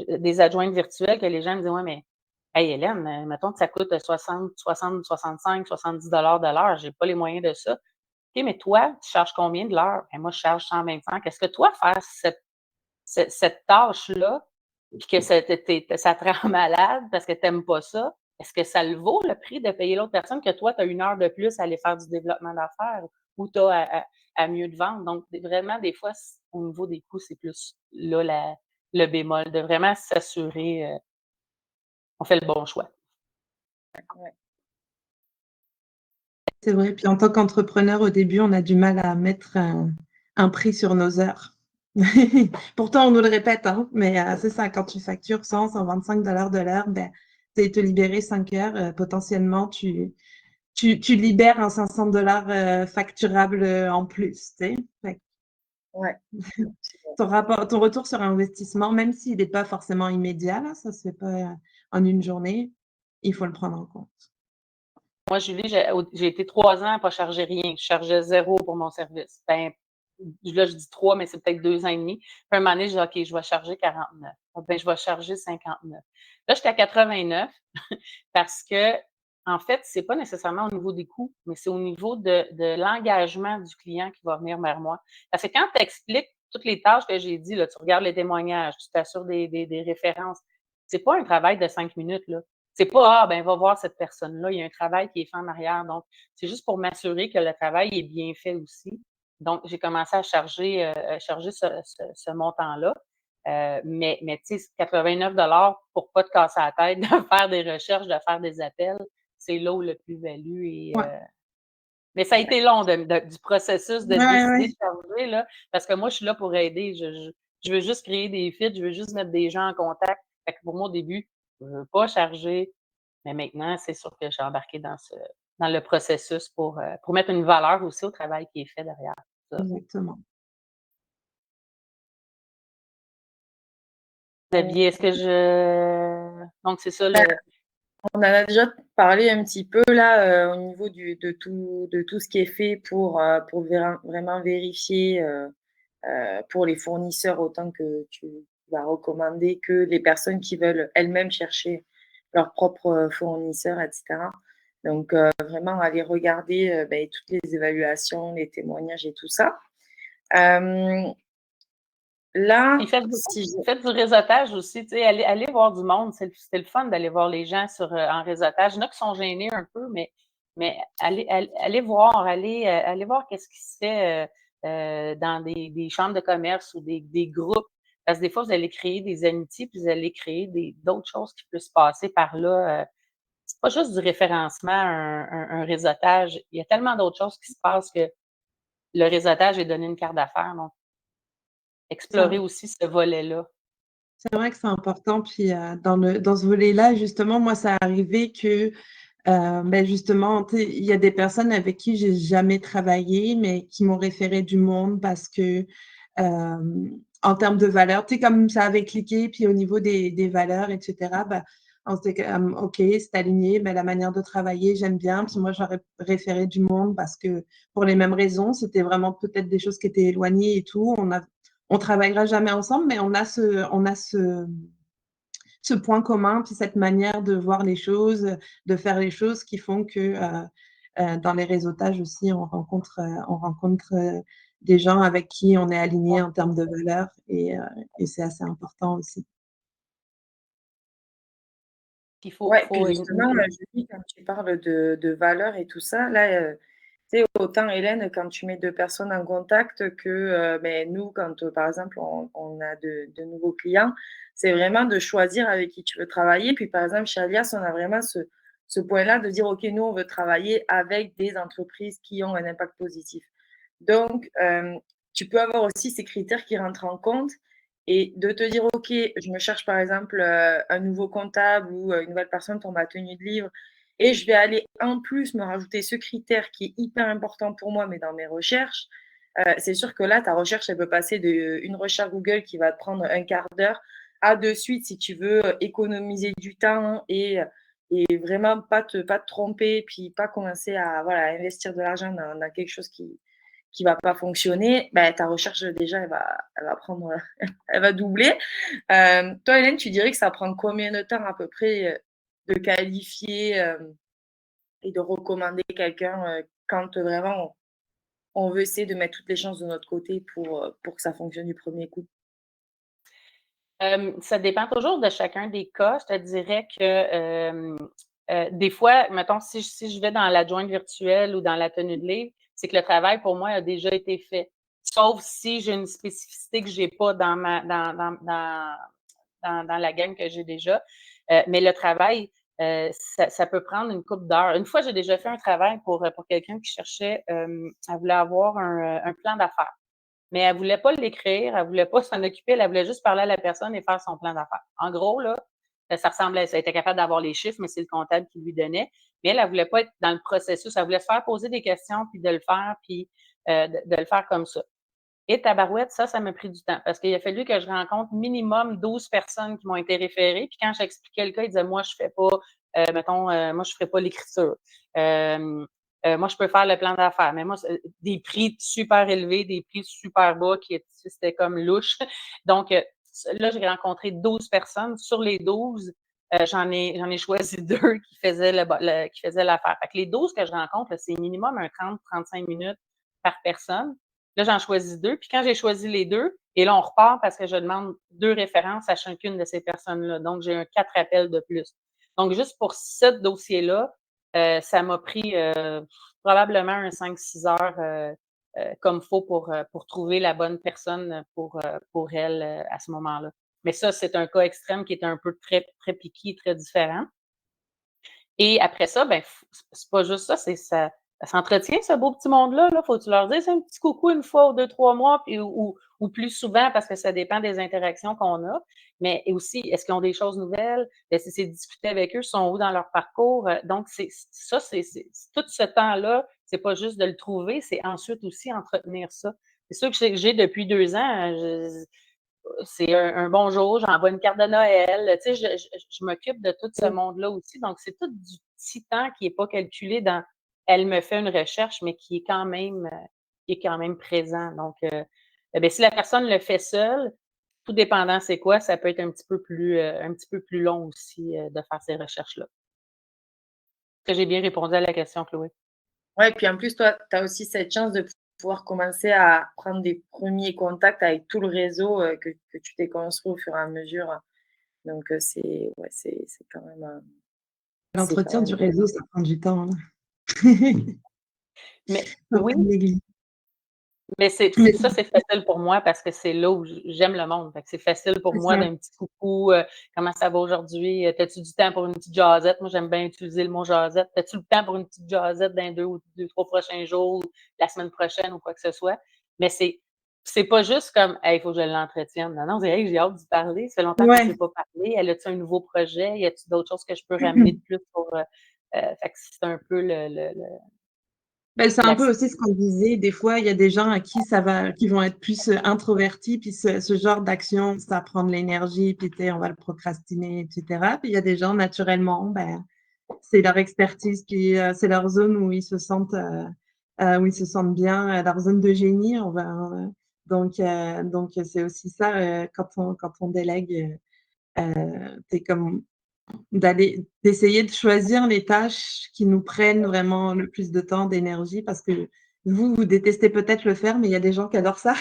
des adjointes virtuelles que les gens me disent, ouais, mais hey Hélène, mettons que ça coûte 60, 60, 65, 70 de l'heure, j'ai pas les moyens de ça. OK, mais toi, tu charges combien de l'heure? Ben, moi, je charge 125. Est-ce que toi, faire cette tâche-là, puis que ça te rend malade parce que tu n'aimes pas ça, est-ce que ça le vaut le prix de payer l'autre personne que toi, tu as 1 heure de plus à aller faire du développement d'affaires ou tu as à mieux te vendre? Donc, vraiment, des fois, au niveau des coûts, c'est plus là le bémol, de vraiment s'assurer on fait le bon choix. Ouais. C'est vrai. Puis en tant qu'entrepreneur, au début, on a du mal à mettre un prix sur nos heures. Pourtant, on nous le répète, hein, mais c'est ça, quand tu factures 100, 125 $ de l'heure, ben, c'est te libérer 5 heures. Potentiellement, tu libères un 500 $ facturable en plus. Tu sais. Ouais. Ton retour sur investissement, même s'il n'est pas forcément immédiat, là, ça ne se fait pas en une journée, il faut le prendre en compte. Moi, Julie, j'ai été 3 ans à ne pas charger rien. Je chargeais 0 pour mon service. Ben, là, je dis 3, mais c'est peut-être 2 ans et demi. Puis à un moment donné, je dis, OK, je vais charger 49. Ben, je vais charger 59. Là, j'étais à 89 parce que, en fait, c'est pas nécessairement au niveau des coûts, mais c'est au niveau de l'engagement du client qui va venir vers moi. Parce que quand tu expliques toutes les tâches que j'ai dit, là, tu regardes les témoignages, tu t'assures des références, c'est pas un travail de 5 minutes, là. C'est pas, ah, ben, va voir cette personne-là, il y a un travail qui est fait en arrière. Donc, c'est juste pour m'assurer que le travail est bien fait aussi. Donc, j'ai commencé à charger ce montant-là. Mais tu sais, 89 $ pour pas te casser la tête, de faire des recherches, de faire des appels, c'est là où le plus-value est. Ouais. Mais ça a été long du processus de Ouais, décider ouais. de charger, là, parce que moi, je suis là pour aider. Je veux juste créer des fits, je veux juste mettre des gens en contact. Fait que pour moi, au début, je veux pas charger, mais maintenant, c'est sûr que j'ai embarqué dans le processus pour mettre une valeur aussi au travail qui est fait derrière ça. Exactement. Xavier, est-ce que je. Donc, c'est ça le. On en a déjà parlé un petit peu là au niveau de tout ce qui est fait pour vraiment vérifier pour les fournisseurs autant que tu vas recommander que les personnes qui veulent elles-mêmes chercher leurs propres fournisseurs, etc. Donc, vraiment aller regarder toutes les évaluations, les témoignages et tout ça. Là, Puis si faites du réseautage aussi, tu sais, allez voir du monde. C'est le fun d'aller voir les gens en réseautage. Il y en a qui sont gênés un peu, mais allez voir, allez voir qu'est-ce qui se fait dans des chambres de commerce ou des groupes. Parce que des fois, vous allez créer des amitiés, puis vous allez créer d'autres choses qui peuvent se passer par là. C'est pas juste du référencement, un réseautage. Il y a tellement d'autres choses qui se passent que le réseautage est donné une carte d'affaires. Donc, explorer aussi ce volet-là. C'est vrai que c'est important. Puis dans ce volet-là, justement, moi, ça arrivé que, ben justement, il y a des personnes avec qui j'ai jamais travaillé, mais qui m'ont référé du monde parce que, en termes de valeurs, tu sais, comme ça avait cliqué, puis au niveau des valeurs, etc., ben, on s'était comme, OK, c'est aligné, mais la manière de travailler, j'aime bien. Puis moi, j'aurais référé du monde parce que pour les mêmes raisons, c'était vraiment peut-être des choses qui étaient éloignées et tout. On travaillera jamais ensemble, mais on a ce point commun, puis cette manière de voir les choses, de faire les choses qui font que dans les réseautages aussi, on rencontre des gens avec qui on est aligné en termes de valeurs et c'est assez important aussi. Il Ouais, puis justement, Julie, quand tu parles de valeurs et tout ça, là, tu sais, autant Hélène, quand tu mets deux personnes en contact que nous, quand par exemple on a de nouveaux clients, c'est vraiment de choisir avec qui tu veux travailler. Puis par exemple, chez Alias, on a vraiment ce point-là de dire, OK, nous, on veut travailler avec des entreprises qui ont un impact positif. Donc, tu peux avoir aussi ces critères qui rentrent en compte et de te dire, OK, je me cherche par exemple un nouveau comptable ou une nouvelle personne pour ma tenue de livre et je vais aller en plus me rajouter ce critère qui est hyper important pour moi, mais dans mes recherches, c'est sûr que là, ta recherche, elle peut passer d'une recherche Google qui va te prendre un quart d'heure à de suite si tu veux économiser du temps et et vraiment pas te tromper, puis pas commencer à voilà, investir de l'argent dans quelque chose qui va pas fonctionner, ben, ta recherche déjà elle va prendre, elle va doubler. Toi Hélène, tu dirais que ça prend combien de temps à peu près, de qualifier, et de recommander quelqu'un, quand vraiment on veut essayer de mettre toutes les chances de notre côté pour que ça fonctionne du premier coup? Ça dépend toujours de chacun des cas. Je te dirais que, des fois, mettons, si je vais dans l'adjointe virtuelle ou dans la tenue de livre, c'est que le travail pour moi a déjà été fait. Sauf si j'ai une spécificité que j'ai pas dans la gang que j'ai déjà. Mais le travail, ça peut prendre une couple d'heures. Une fois, j'ai déjà fait un travail pour quelqu'un qui cherchait, elle voulait avoir un plan d'affaires. Mais elle voulait pas l'écrire, elle voulait pas s'en occuper, elle voulait juste parler à la personne et faire son plan d'affaires. En gros, là, ça ressemblait à ça. Elle était capable d'avoir les chiffres, mais c'est le comptable qui lui donnait. Mais elle voulait pas être dans le processus. Elle voulait se faire poser des questions, puis de le faire, puis de le faire comme ça. Et tabarouette, ça m'a pris du temps parce qu'il a fallu que je rencontre minimum 12 personnes qui m'ont été référées. Puis quand j'expliquais le cas, ils disaient, moi, je fais pas, mettons, moi, je ferais pas l'écriture. Moi, je peux faire le plan d'affaires. Mais moi, des prix super élevés, des prix super bas c'était comme louche. Donc, là, j'ai rencontré 12 personnes. Sur les 12, j'en ai choisi deux qui faisaient l'affaire. Fait que les 12 que je rencontre, c'est minimum un 30-35 minutes par personne. Là, j'en choisis deux. Puis quand j'ai choisi les deux, et là, on repart parce que je demande 2 références à chacune de ces personnes-là. Donc, j'ai un 4 appels de plus. Donc, juste pour ce dossier-là, ça m'a pris probablement un 5-6 heures comme il faut pour trouver la bonne personne pour elle à ce moment-là. Mais ça, c'est un cas extrême qui est un peu très, très piqué, très différent. Et après ça, ben, c'est pas juste ça, c'est ça s'entretient, ce beau petit monde-là. Là. Faut que tu leur dises un petit coucou une fois ou 2-3 mois, puis, ou plus souvent, parce que ça dépend des interactions qu'on a. Mais aussi, est-ce qu'ils ont des choses nouvelles? Si c'est discuter avec eux, sont où dans leur parcours? Donc, c'est tout ce temps-là, c'est pas juste de le trouver, c'est ensuite aussi entretenir ça. C'est sûr que j'ai depuis 2 ans, c'est un bonjour, j'envoie une carte de Noël. Tu sais, je m'occupe de tout ce monde-là aussi. Donc, c'est tout du petit temps qui n'est pas calculé dans elle me fait une recherche, mais qui est quand même présent. Donc, ben, si la personne le fait seule, tout dépendant c'est quoi, ça peut être un petit peu plus long aussi de faire ces recherches-là. Est-ce que j'ai bien répondu à la question, Chloé? Ouais, puis en plus, toi, tu as aussi cette chance de pouvoir commencer à prendre des premiers contacts avec tout le réseau que tu t'es construit au fur et à mesure. Donc, ouais, c'est quand même. C'est quand L'entretien du même. réseau, ça prend du temps, là. Mais Faut pas oui, le négliger. mais Mais ça, c'est facile pour moi parce que c'est là où j'aime le monde. Fait que c'est facile pour c'est moi ça. d'un petit coucou, comment ça va aujourd'hui? T'as-tu du temps pour une petite jasette? Moi, j'aime bien utiliser le mot jasette. T'as-tu le temps pour une petite jasette dans 2 ou 3 prochains jours, ou la semaine prochaine ou quoi que ce soit? Mais c'est pas juste comme, hey, il faut que je l'entretienne. Non, non, c'est, hey, j'ai hâte d'y parler. Ça fait longtemps qu'on ne s'est Ouais. pas parlé. Elle a-tu un nouveau projet? Y a-tu d'autres choses que je peux ramener de plus fait que c'est un peu Ben, c'est un la, peu aussi ce qu'on disait, des fois, il y a des gens à qui vont être plus introvertis, puis ce genre d'action, ça prend de l'énergie, puis tu sais, on va le procrastiner, etc. Puis il y a des gens, naturellement, ben, c'est leur expertise, c'est leur zone où ils se sentent bien, leur zone de génie, donc c'est aussi ça, quand on délègue, c'est comme d'essayer de choisir les tâches qui nous prennent vraiment le plus de temps, d'énergie, parce que vous détestez peut-être le faire, mais il y a des gens qui adorent ça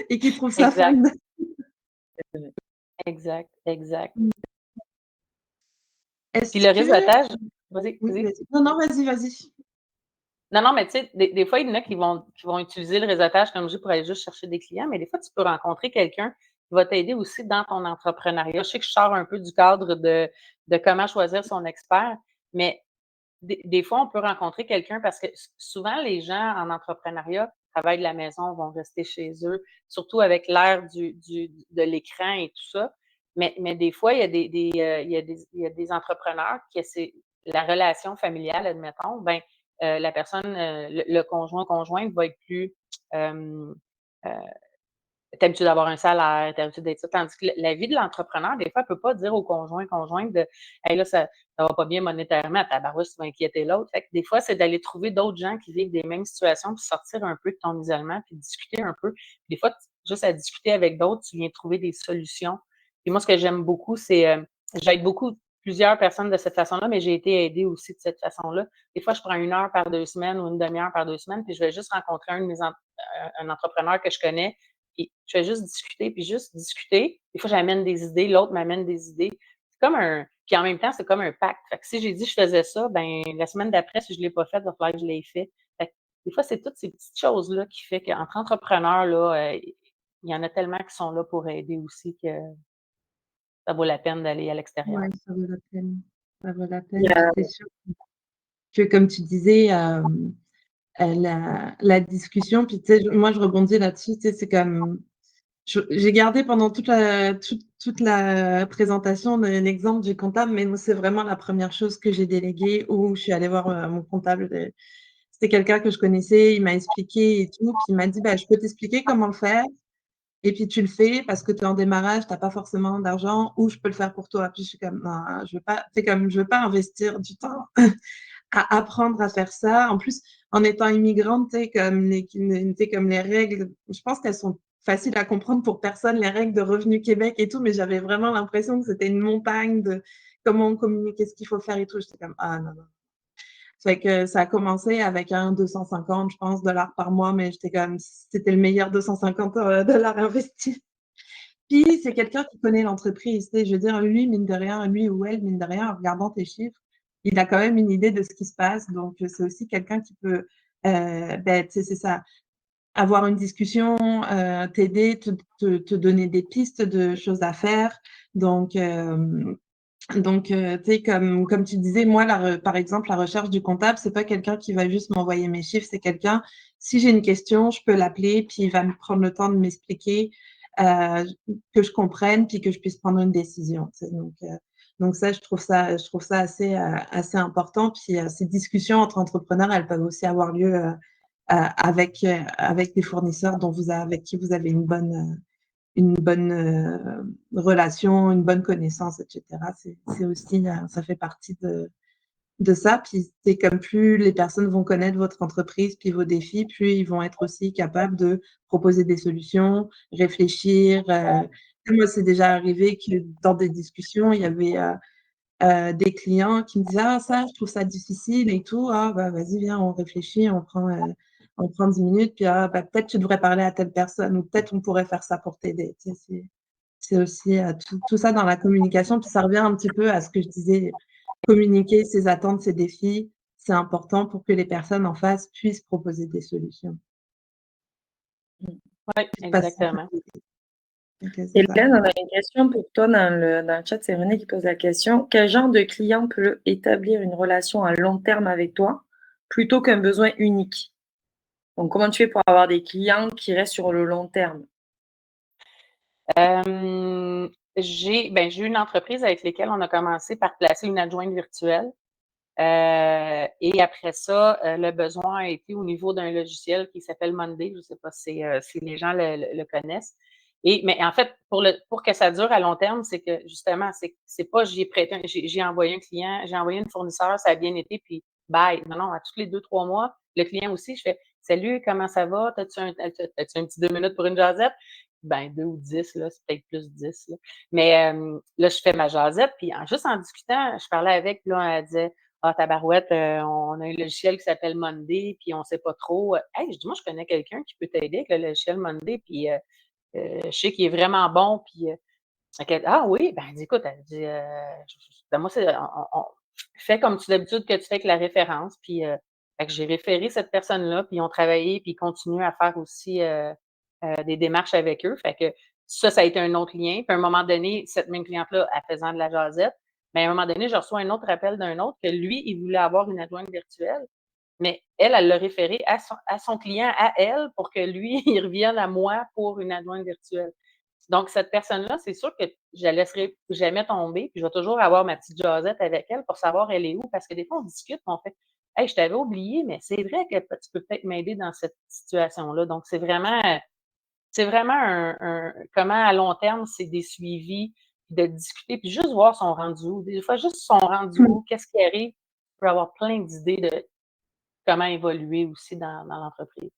et qui trouvent ça fun. exact, exact, exact. Puis Est-ce le que réseautage, vas-y, oui, vas-y. vas-y. Non, non, vas-y, vas-y. Non, non, mais tu sais, des fois, il y en a qui vont utiliser le réseautage comme je dis pour aller juste chercher des clients, mais des fois, tu peux rencontrer quelqu'un qui va t'aider aussi dans ton entrepreneuriat. Je sais que je sors un peu du cadre de comment choisir son expert, mais des fois, on peut rencontrer quelqu'un parce que souvent, les gens en entrepreneuriat travaillent de la maison, vont rester chez eux, surtout avec l'ère de l'écran et tout ça. Mais des fois, il y a des entrepreneurs qui, c'est la relation familiale, admettons, ben, la personne, le conjoint, conjointe va être plus, euh, es habitué d'avoir un salaire, tu es habitué d'être ça. Tandis que la vie de l'entrepreneur, des fois, elle ne peut pas dire au conjointe de hey, là, ça ne va pas bien monétairement, tabarouette, tu vas inquiéter l'autre. Fait que des fois, c'est d'aller trouver d'autres gens qui vivent des mêmes situations, puis sortir un peu de ton isolement, puis discuter un peu. Puis des fois, juste à discuter avec d'autres, tu viens trouver des solutions. Puis moi, ce que j'aime beaucoup, c'est j'aide beaucoup plusieurs personnes de cette façon-là, mais j'ai été aidée aussi de cette façon-là. Des fois, je prends 1 heure par 2 semaines ou une demi-heure par 2 semaines, puis je vais juste rencontrer un entrepreneur que je connais, puis je vais juste discuter, puis juste discuter. Des fois, j'amène des idées, l'autre m'amène des idées. C'est comme un... Puis en même temps, c'est comme un pacte. Fait que si j'ai dit que je faisais ça, ben la semaine d'après, si je ne l'ai pas fait, il va falloir que je l'ai fait. Fait que des fois, c'est toutes ces petites choses-là qui font qu'entre entrepreneurs, là, il y en a tellement qui sont là pour aider aussi que ça vaut la peine d'aller à l'extérieur. Ouais, ça vaut la peine. Ça vaut la Il y peine. Puis a c'est sûr que, comme tu disais, la discussion, puis tu sais, moi, je rebondis là-dessus, tu sais, c'est comme... J'ai gardé pendant toute la présentation l'exemple du comptable, mais moi, c'est vraiment la première chose que j'ai déléguée où je suis allée voir mon comptable. C'était quelqu'un que je connaissais, il m'a expliqué et tout, puis il m'a dit, bah, je peux t'expliquer comment le faire, et puis tu le fais parce que tu es en démarrage, tu n'as pas forcément d'argent, ou je peux le faire pour toi. Puis je suis comme, non, je veux pas, c'est comme, je veux pas investir du temps à apprendre à faire ça. En plus, en étant immigrante, tu sais, comme les règles, je pense qu'elles sont faciles à comprendre pour personne, les règles de Revenu Québec et tout, mais j'avais vraiment l'impression que c'était une montagne de comment on communique, ce qu'il faut faire et tout. J'étais comme, ah non, non. Fait que ça a commencé avec un 250, je pense, dollars par mois, mais j'étais comme, c'était le meilleur 250 dollars investis. Puis, c'est quelqu'un qui connaît l'entreprise. Tu sais, je veux dire, lui, mine de rien, lui ou elle, mine de rien, en regardant tes chiffres, il a quand même une idée de ce qui se passe. Donc, c'est aussi quelqu'un qui peut, ben, tu sais, c'est ça, avoir une discussion, t'aider, te donner des pistes de choses à faire. Donc, tu sais, comme tu disais, moi, par exemple, la recherche du comptable, c'est pas quelqu'un qui va juste m'envoyer mes chiffres, c'est quelqu'un, si j'ai une question, je peux l'appeler, puis il va me prendre le temps de m'expliquer, que je comprenne, puis que je puisse prendre une décision. Tu sais. Donc ça, je trouve ça assez important. Puis ces discussions entre entrepreneurs, elles peuvent aussi avoir lieu avec des fournisseurs avec qui vous avez une bonne relation, une bonne connaissance, etc. C'est aussi, ça fait partie de ça. Puis c'est comme plus les personnes vont connaître votre entreprise, puis vos défis, plus ils vont être aussi capables de proposer des solutions, réfléchir. Moi, c'est déjà arrivé que dans des discussions, il y avait des clients qui me disaient ah ça je trouve ça difficile et tout, ah bah vas-y viens on réfléchit, on prend 10 minutes puis ah bah peut-être tu devrais parler à telle personne ou peut-être on pourrait faire ça pour t'aider. Tu sais, c'est aussi tout ça dans la communication, puis ça revient un petit peu à ce que je disais, communiquer ses attentes, ses défis, c'est important pour que les personnes en face puissent proposer des solutions. Oui, exactement. Okay, Hélène, on a une question pour toi dans le chat. C'est René qui pose la question. Quel genre de client peut établir une relation à long terme avec toi plutôt qu'un besoin unique? Donc, comment tu fais pour avoir des clients qui restent sur le long terme? J'ai eu une entreprise avec laquelle on a commencé par placer une adjointe virtuelle. Et après ça, le besoin a été au niveau d'un logiciel qui s'appelle Monday. Je ne sais pas si les gens le connaissent. Mais en fait, pour que ça dure à long terme, c'est que justement, c'est pas j'ai envoyé un client, j'ai envoyé une fournisseur, ça a bien été, puis bye. Non, à tous les 2-3 mois, le client aussi, je fais salut, comment ça va? T'as-tu un petit 2 minutes pour une jasette? Ben, 2 ou 10, là, c'est peut-être plus 10. Là. Mais là, je fais ma jasette, puis juste en discutant, je parlais avec, puis là, elle disait ah, tabarouette, on a un logiciel qui s'appelle Monday, puis on ne sait pas trop. Hey, je dis, moi, je connais quelqu'un qui peut t'aider avec le logiciel Monday, puis je sais qu'il est vraiment bon, puis ah oui, ben, elle dit, écoute, elle dit, ben, moi, fais comme tu d'habitude que tu fais avec la référence, puis fait que j'ai référé cette personne-là, puis ils ont travaillé, puis ils continuent à faire aussi des démarches avec eux. Fait que ça a été un autre lien. Puis à un moment donné, cette même cliente-là, elle faisant de la jasette, mais à un moment donné, je reçois un autre appel d'un autre que lui, il voulait avoir une adjointe virtuelle, mais elle l'a référé à son client, à elle, pour que lui, il revienne à moi pour une adjointe virtuelle. Donc, cette personne-là, c'est sûr que je la laisserai jamais tomber, puis je vais toujours avoir ma petite jasette avec elle pour savoir elle est où, parce que des fois, on discute, on fait hey, je t'avais oublié, mais c'est vrai que tu peux peut-être m'aider dans cette situation-là. Donc, c'est vraiment C'est vraiment comment à long terme, c'est des suivis, de discuter, puis juste voir son rendu où. Des fois, juste son rendu où, qu'est-ce qui arrive, tu peux avoir plein d'idées de comment évoluer aussi dans l'entreprise.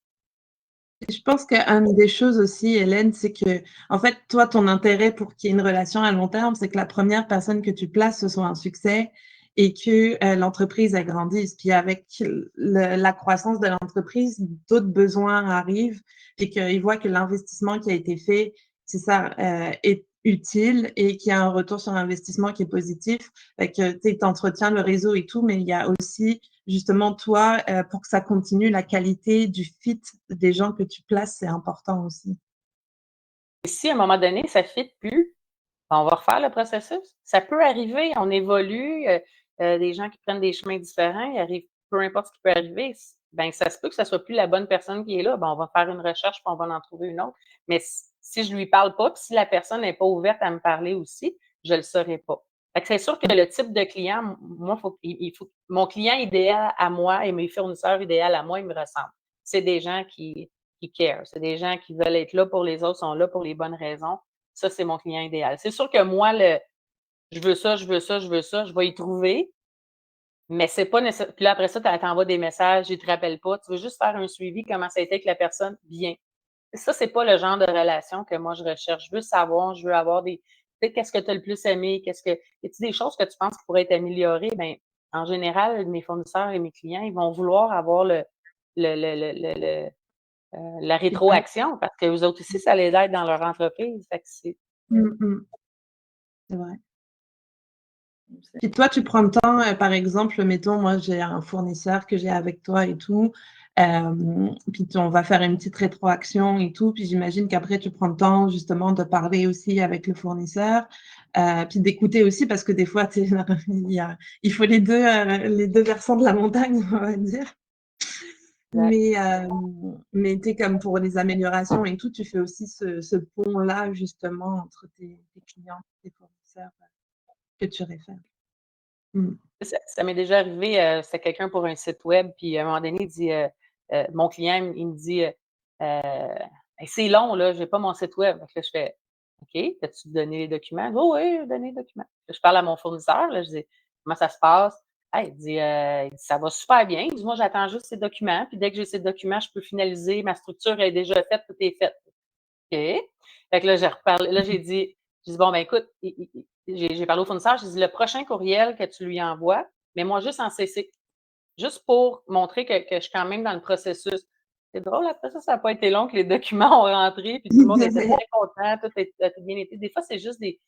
Je pense qu'une des choses aussi, Hélène, c'est que, en fait, toi, ton intérêt pour qu'il y ait une relation à long terme, c'est que la première personne que tu places, ce soit un succès et que l'entreprise elle grandisse. Puis avec la croissance de l'entreprise, d'autres besoins arrivent et qu'ils voient que l'investissement qui a été fait, c'est ça, est utile et qu'il y a un retour sur investissement qui est positif. Fait que tu entretiens le réseau et tout, mais il y a aussi justement, toi, pour que ça continue, la qualité du fit des gens que tu places, c'est important aussi. Et si à un moment donné, ça ne fit plus, on va refaire le processus. Ça peut arriver, on évolue, des gens qui prennent des chemins différents, il arrive peu importe ce qui peut arriver, ben ça se peut que ça soit plus la bonne personne qui est là, ben on va faire une recherche, puis on va en trouver une autre. Mais si je lui parle pas, puis si la personne n'est pas ouverte à me parler aussi, je le saurai pas. Fait que c'est sûr que le type de client, moi, il faut mon client idéal à moi et mes fournisseurs idéal à moi, ils me ressemblent. C'est des gens qui care, c'est des gens qui veulent être là pour les autres, sont là pour les bonnes raisons. Ça, c'est mon client idéal. C'est sûr que moi, je veux ça, je veux ça, je veux ça, je vais y trouver, mais c'est pas nécessaire. Puis là, après ça, tu envoies des messages, ils te rappellent pas. Tu veux juste faire un suivi, comment ça a été avec la personne, bien. Ça, c'est pas le genre de relation que moi, je recherche. Je veux savoir, je veux avoir des. Tu sais, qu'est-ce que tu as le plus aimé? Y a-t-il des choses que tu penses qui pourraient être améliorées? Ben, en général, mes fournisseurs et mes clients, ils vont vouloir avoir le, le, le, le, la rétroaction parce que vous autres aussi, ça les aide dans leur entreprise. Fait que c'est. C'est vrai. Puis toi, tu prends le temps, par exemple, mettons, moi, j'ai un fournisseur que j'ai avec toi et tout, puis on va faire une petite rétroaction et tout, puis j'imagine qu'après, tu prends le temps justement de parler aussi avec le fournisseur, puis d'écouter aussi parce que des fois, il faut les deux versants de la montagne, on va dire. Mais tu sais, comme pour les améliorations et tout, tu fais aussi ce pont-là justement entre tes clients, tes fournisseurs que tu réfères. Ça m'est déjà arrivé, c'était quelqu'un pour un site web, puis à un moment donné, il dit, mon client, il me dit, «Hey, c'est long, là, j'ai pas mon site web». Fait que là, je fais: «OK, as-tu donné les documents?» «Oui, oui, j'ai donné les documents». Là, je parle à mon fournisseur, là, je dis: «Comment ça se passe?» «Ah», il dit: «Ça va super bien». Il dit: «Moi, j'attends juste ces documents, puis dès que j'ai ces documents, je peux finaliser. Ma structure est déjà faite, tout est fait». OK. Fait que là, j'ai reparlé. Là, j'ai dit, bon, ben écoute, j'ai parlé au fournisseur, j'ai dit, le prochain courriel que tu lui envoies, mets-moi juste en CC, juste pour montrer que je suis quand même dans le processus. C'est drôle, après ça, ça n'a pas été long que les documents ont rentré, puis tout le monde était très content, tout a bien été. Des fois, c'est juste des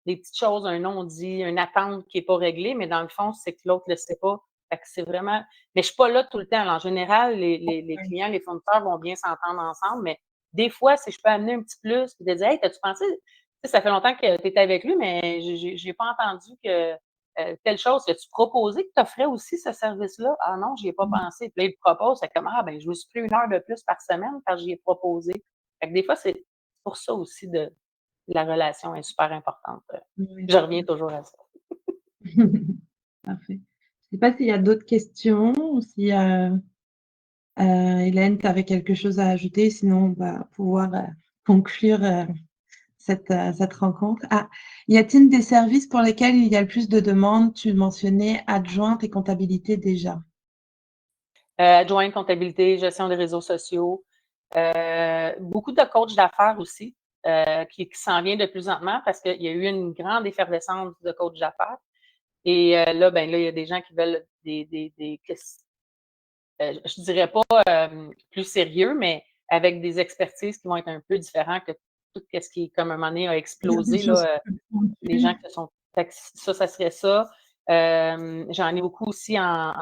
petites choses, un non-dit, une attente qui n'est pas réglée, mais dans le fond, c'est que l'autre ne le sait pas. Fait que c'est vraiment. Mais je ne suis pas là tout le temps. En général, les clients, les fournisseurs vont bien s'entendre ensemble, mais des fois, si je peux amener un petit plus, puis de dire: «Hey, t'as-tu pensé?» Tu sais, ça fait longtemps que tu étais avec lui, mais j'ai pas entendu que telle chose, as-tu proposé que tu offrais aussi ce service-là? Ah non, j'y ai pas pensé. Puis là, il te propose, c'est comme: ah, ben, je me suis pris 1 heure de plus par semaine quand j'y ai proposé. Fait que des fois, c'est pour ça aussi la relation est super importante. Oui. Je reviens toujours à ça. Parfait. Je ne sais pas s'il y a d'autres questions ou si Hélène, tu avais quelque chose à ajouter, sinon on va pouvoir conclure cette rencontre. Ah, y a-t-il des services pour lesquels il y a le plus de demandes? Tu mentionnais adjointe et comptabilité déjà. Adjointe, comptabilité, gestion des réseaux sociaux. Beaucoup de coachs d'affaires aussi, qui s'en vient de plus en plus parce qu'il y a eu une grande effervescence de coachs d'affaires. Et là, ben là, il y a des gens qui veulent je dirais pas plus sérieux, mais avec des expertises qui vont être un peu différentes que tout ce qui, comme un moment donné, a explosé. Là, les gens qui sont. Ça serait ça. J'en ai beaucoup aussi pas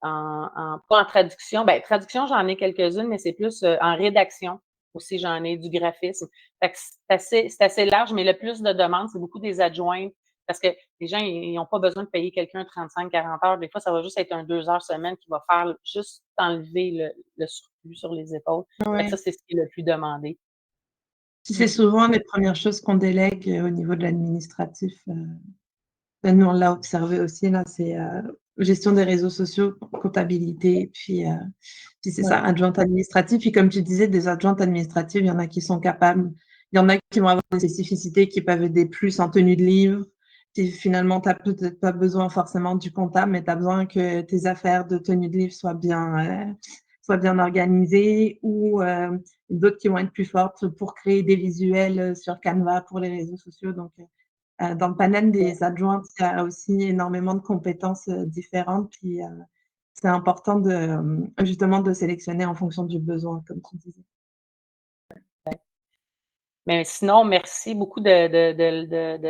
en traduction. Ben, traduction, j'en ai quelques-unes, mais c'est plus en rédaction. Aussi, j'en ai du graphisme. Fait que c'est assez large, mais le plus de demandes, c'est beaucoup des adjointes. Parce que les gens, ils n'ont pas besoin de payer quelqu'un 35-40 heures. Des fois, ça va juste être un 2 heures semaine qui va faire juste enlever le surplus sur les épaules. Fait que ça, c'est ce qui est le plus demandé. C'est souvent les premières choses qu'on délègue au niveau de l'administratif. Nous, on l'a observé aussi, là, c'est gestion des réseaux sociaux, comptabilité, puis Puis c'est ça, adjointe administrative. Puis comme tu disais, des adjointes administratives, il y en a qui sont capables. Il y en a qui vont avoir des spécificités qui peuvent aider plus en tenue de livre. Puis finalement, tu n'as peut-être pas besoin forcément du comptable, mais tu as besoin que tes affaires de tenue de livre soient bien organisées, ou d'autres qui vont être plus fortes pour créer des visuels sur Canva pour les réseaux sociaux. Donc, dans le panel des adjointes, il y a aussi énormément de compétences différentes. Puis c'est important justement de sélectionner en fonction du besoin, comme tu disais. Mais sinon, merci beaucoup de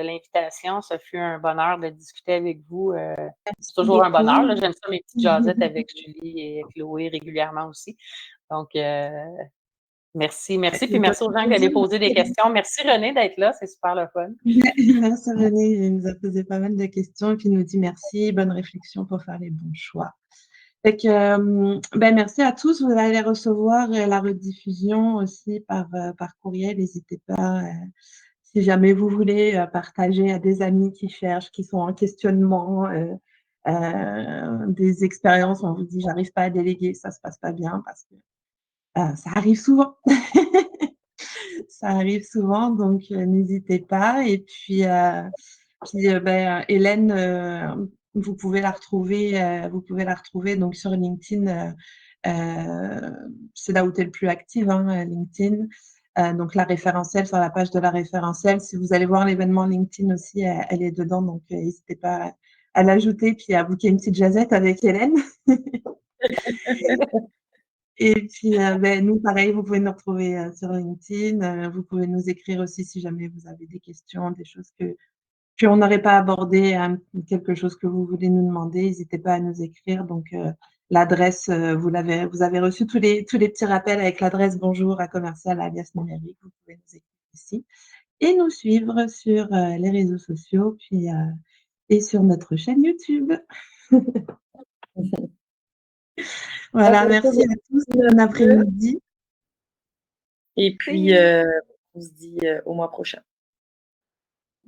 l'invitation. Ça fut un bonheur de discuter avec vous. C'est toujours un bonheur. Là. J'aime ça, mes petites jasettes avec Julie et Chloé régulièrement aussi. Donc, merci. Puis merci aux gens qui allaient poser des questions. Merci René d'être là. C'est super le fun. Merci René. Il nous a posé pas mal de questions et puis il nous dit merci. Bonne réflexion pour faire les bons choix. Fait que, merci à tous. Vous allez recevoir la rediffusion aussi par courriel. N'hésitez pas, si jamais vous voulez partager à des amis qui cherchent, qui sont en questionnement, des expériences où on vous dit j'arrive pas à déléguer, ça se passe pas bien, parce que ça arrive souvent. Ça arrive souvent, donc n'hésitez pas. Et puis Hélène, vous pouvez la retrouver donc sur LinkedIn. C'est là où tu es le plus active, hein, LinkedIn. Donc la référentielle, sur la page de la référentielle. Si vous allez voir l'événement LinkedIn aussi, elle est dedans, donc n'hésitez pas à l'ajouter puis à booker une petite jazette avec Hélène. Et puis, nous, pareil, vous pouvez nous retrouver sur LinkedIn. Vous pouvez nous écrire aussi si jamais vous avez des questions, des choses qu'on n'aurait pas abordées, quelque chose que vous voulez nous demander. N'hésitez pas à nous écrire. Donc, l'adresse, vous avez reçu tous les petits rappels avec l'adresse bonjour@commercial-alias-numérique. Vous pouvez nous écrire ici et nous suivre sur les réseaux sociaux, puis et sur notre chaîne YouTube. Voilà, merci à tous. Bon après-midi. Et puis, on se dit au mois prochain.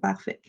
Parfait.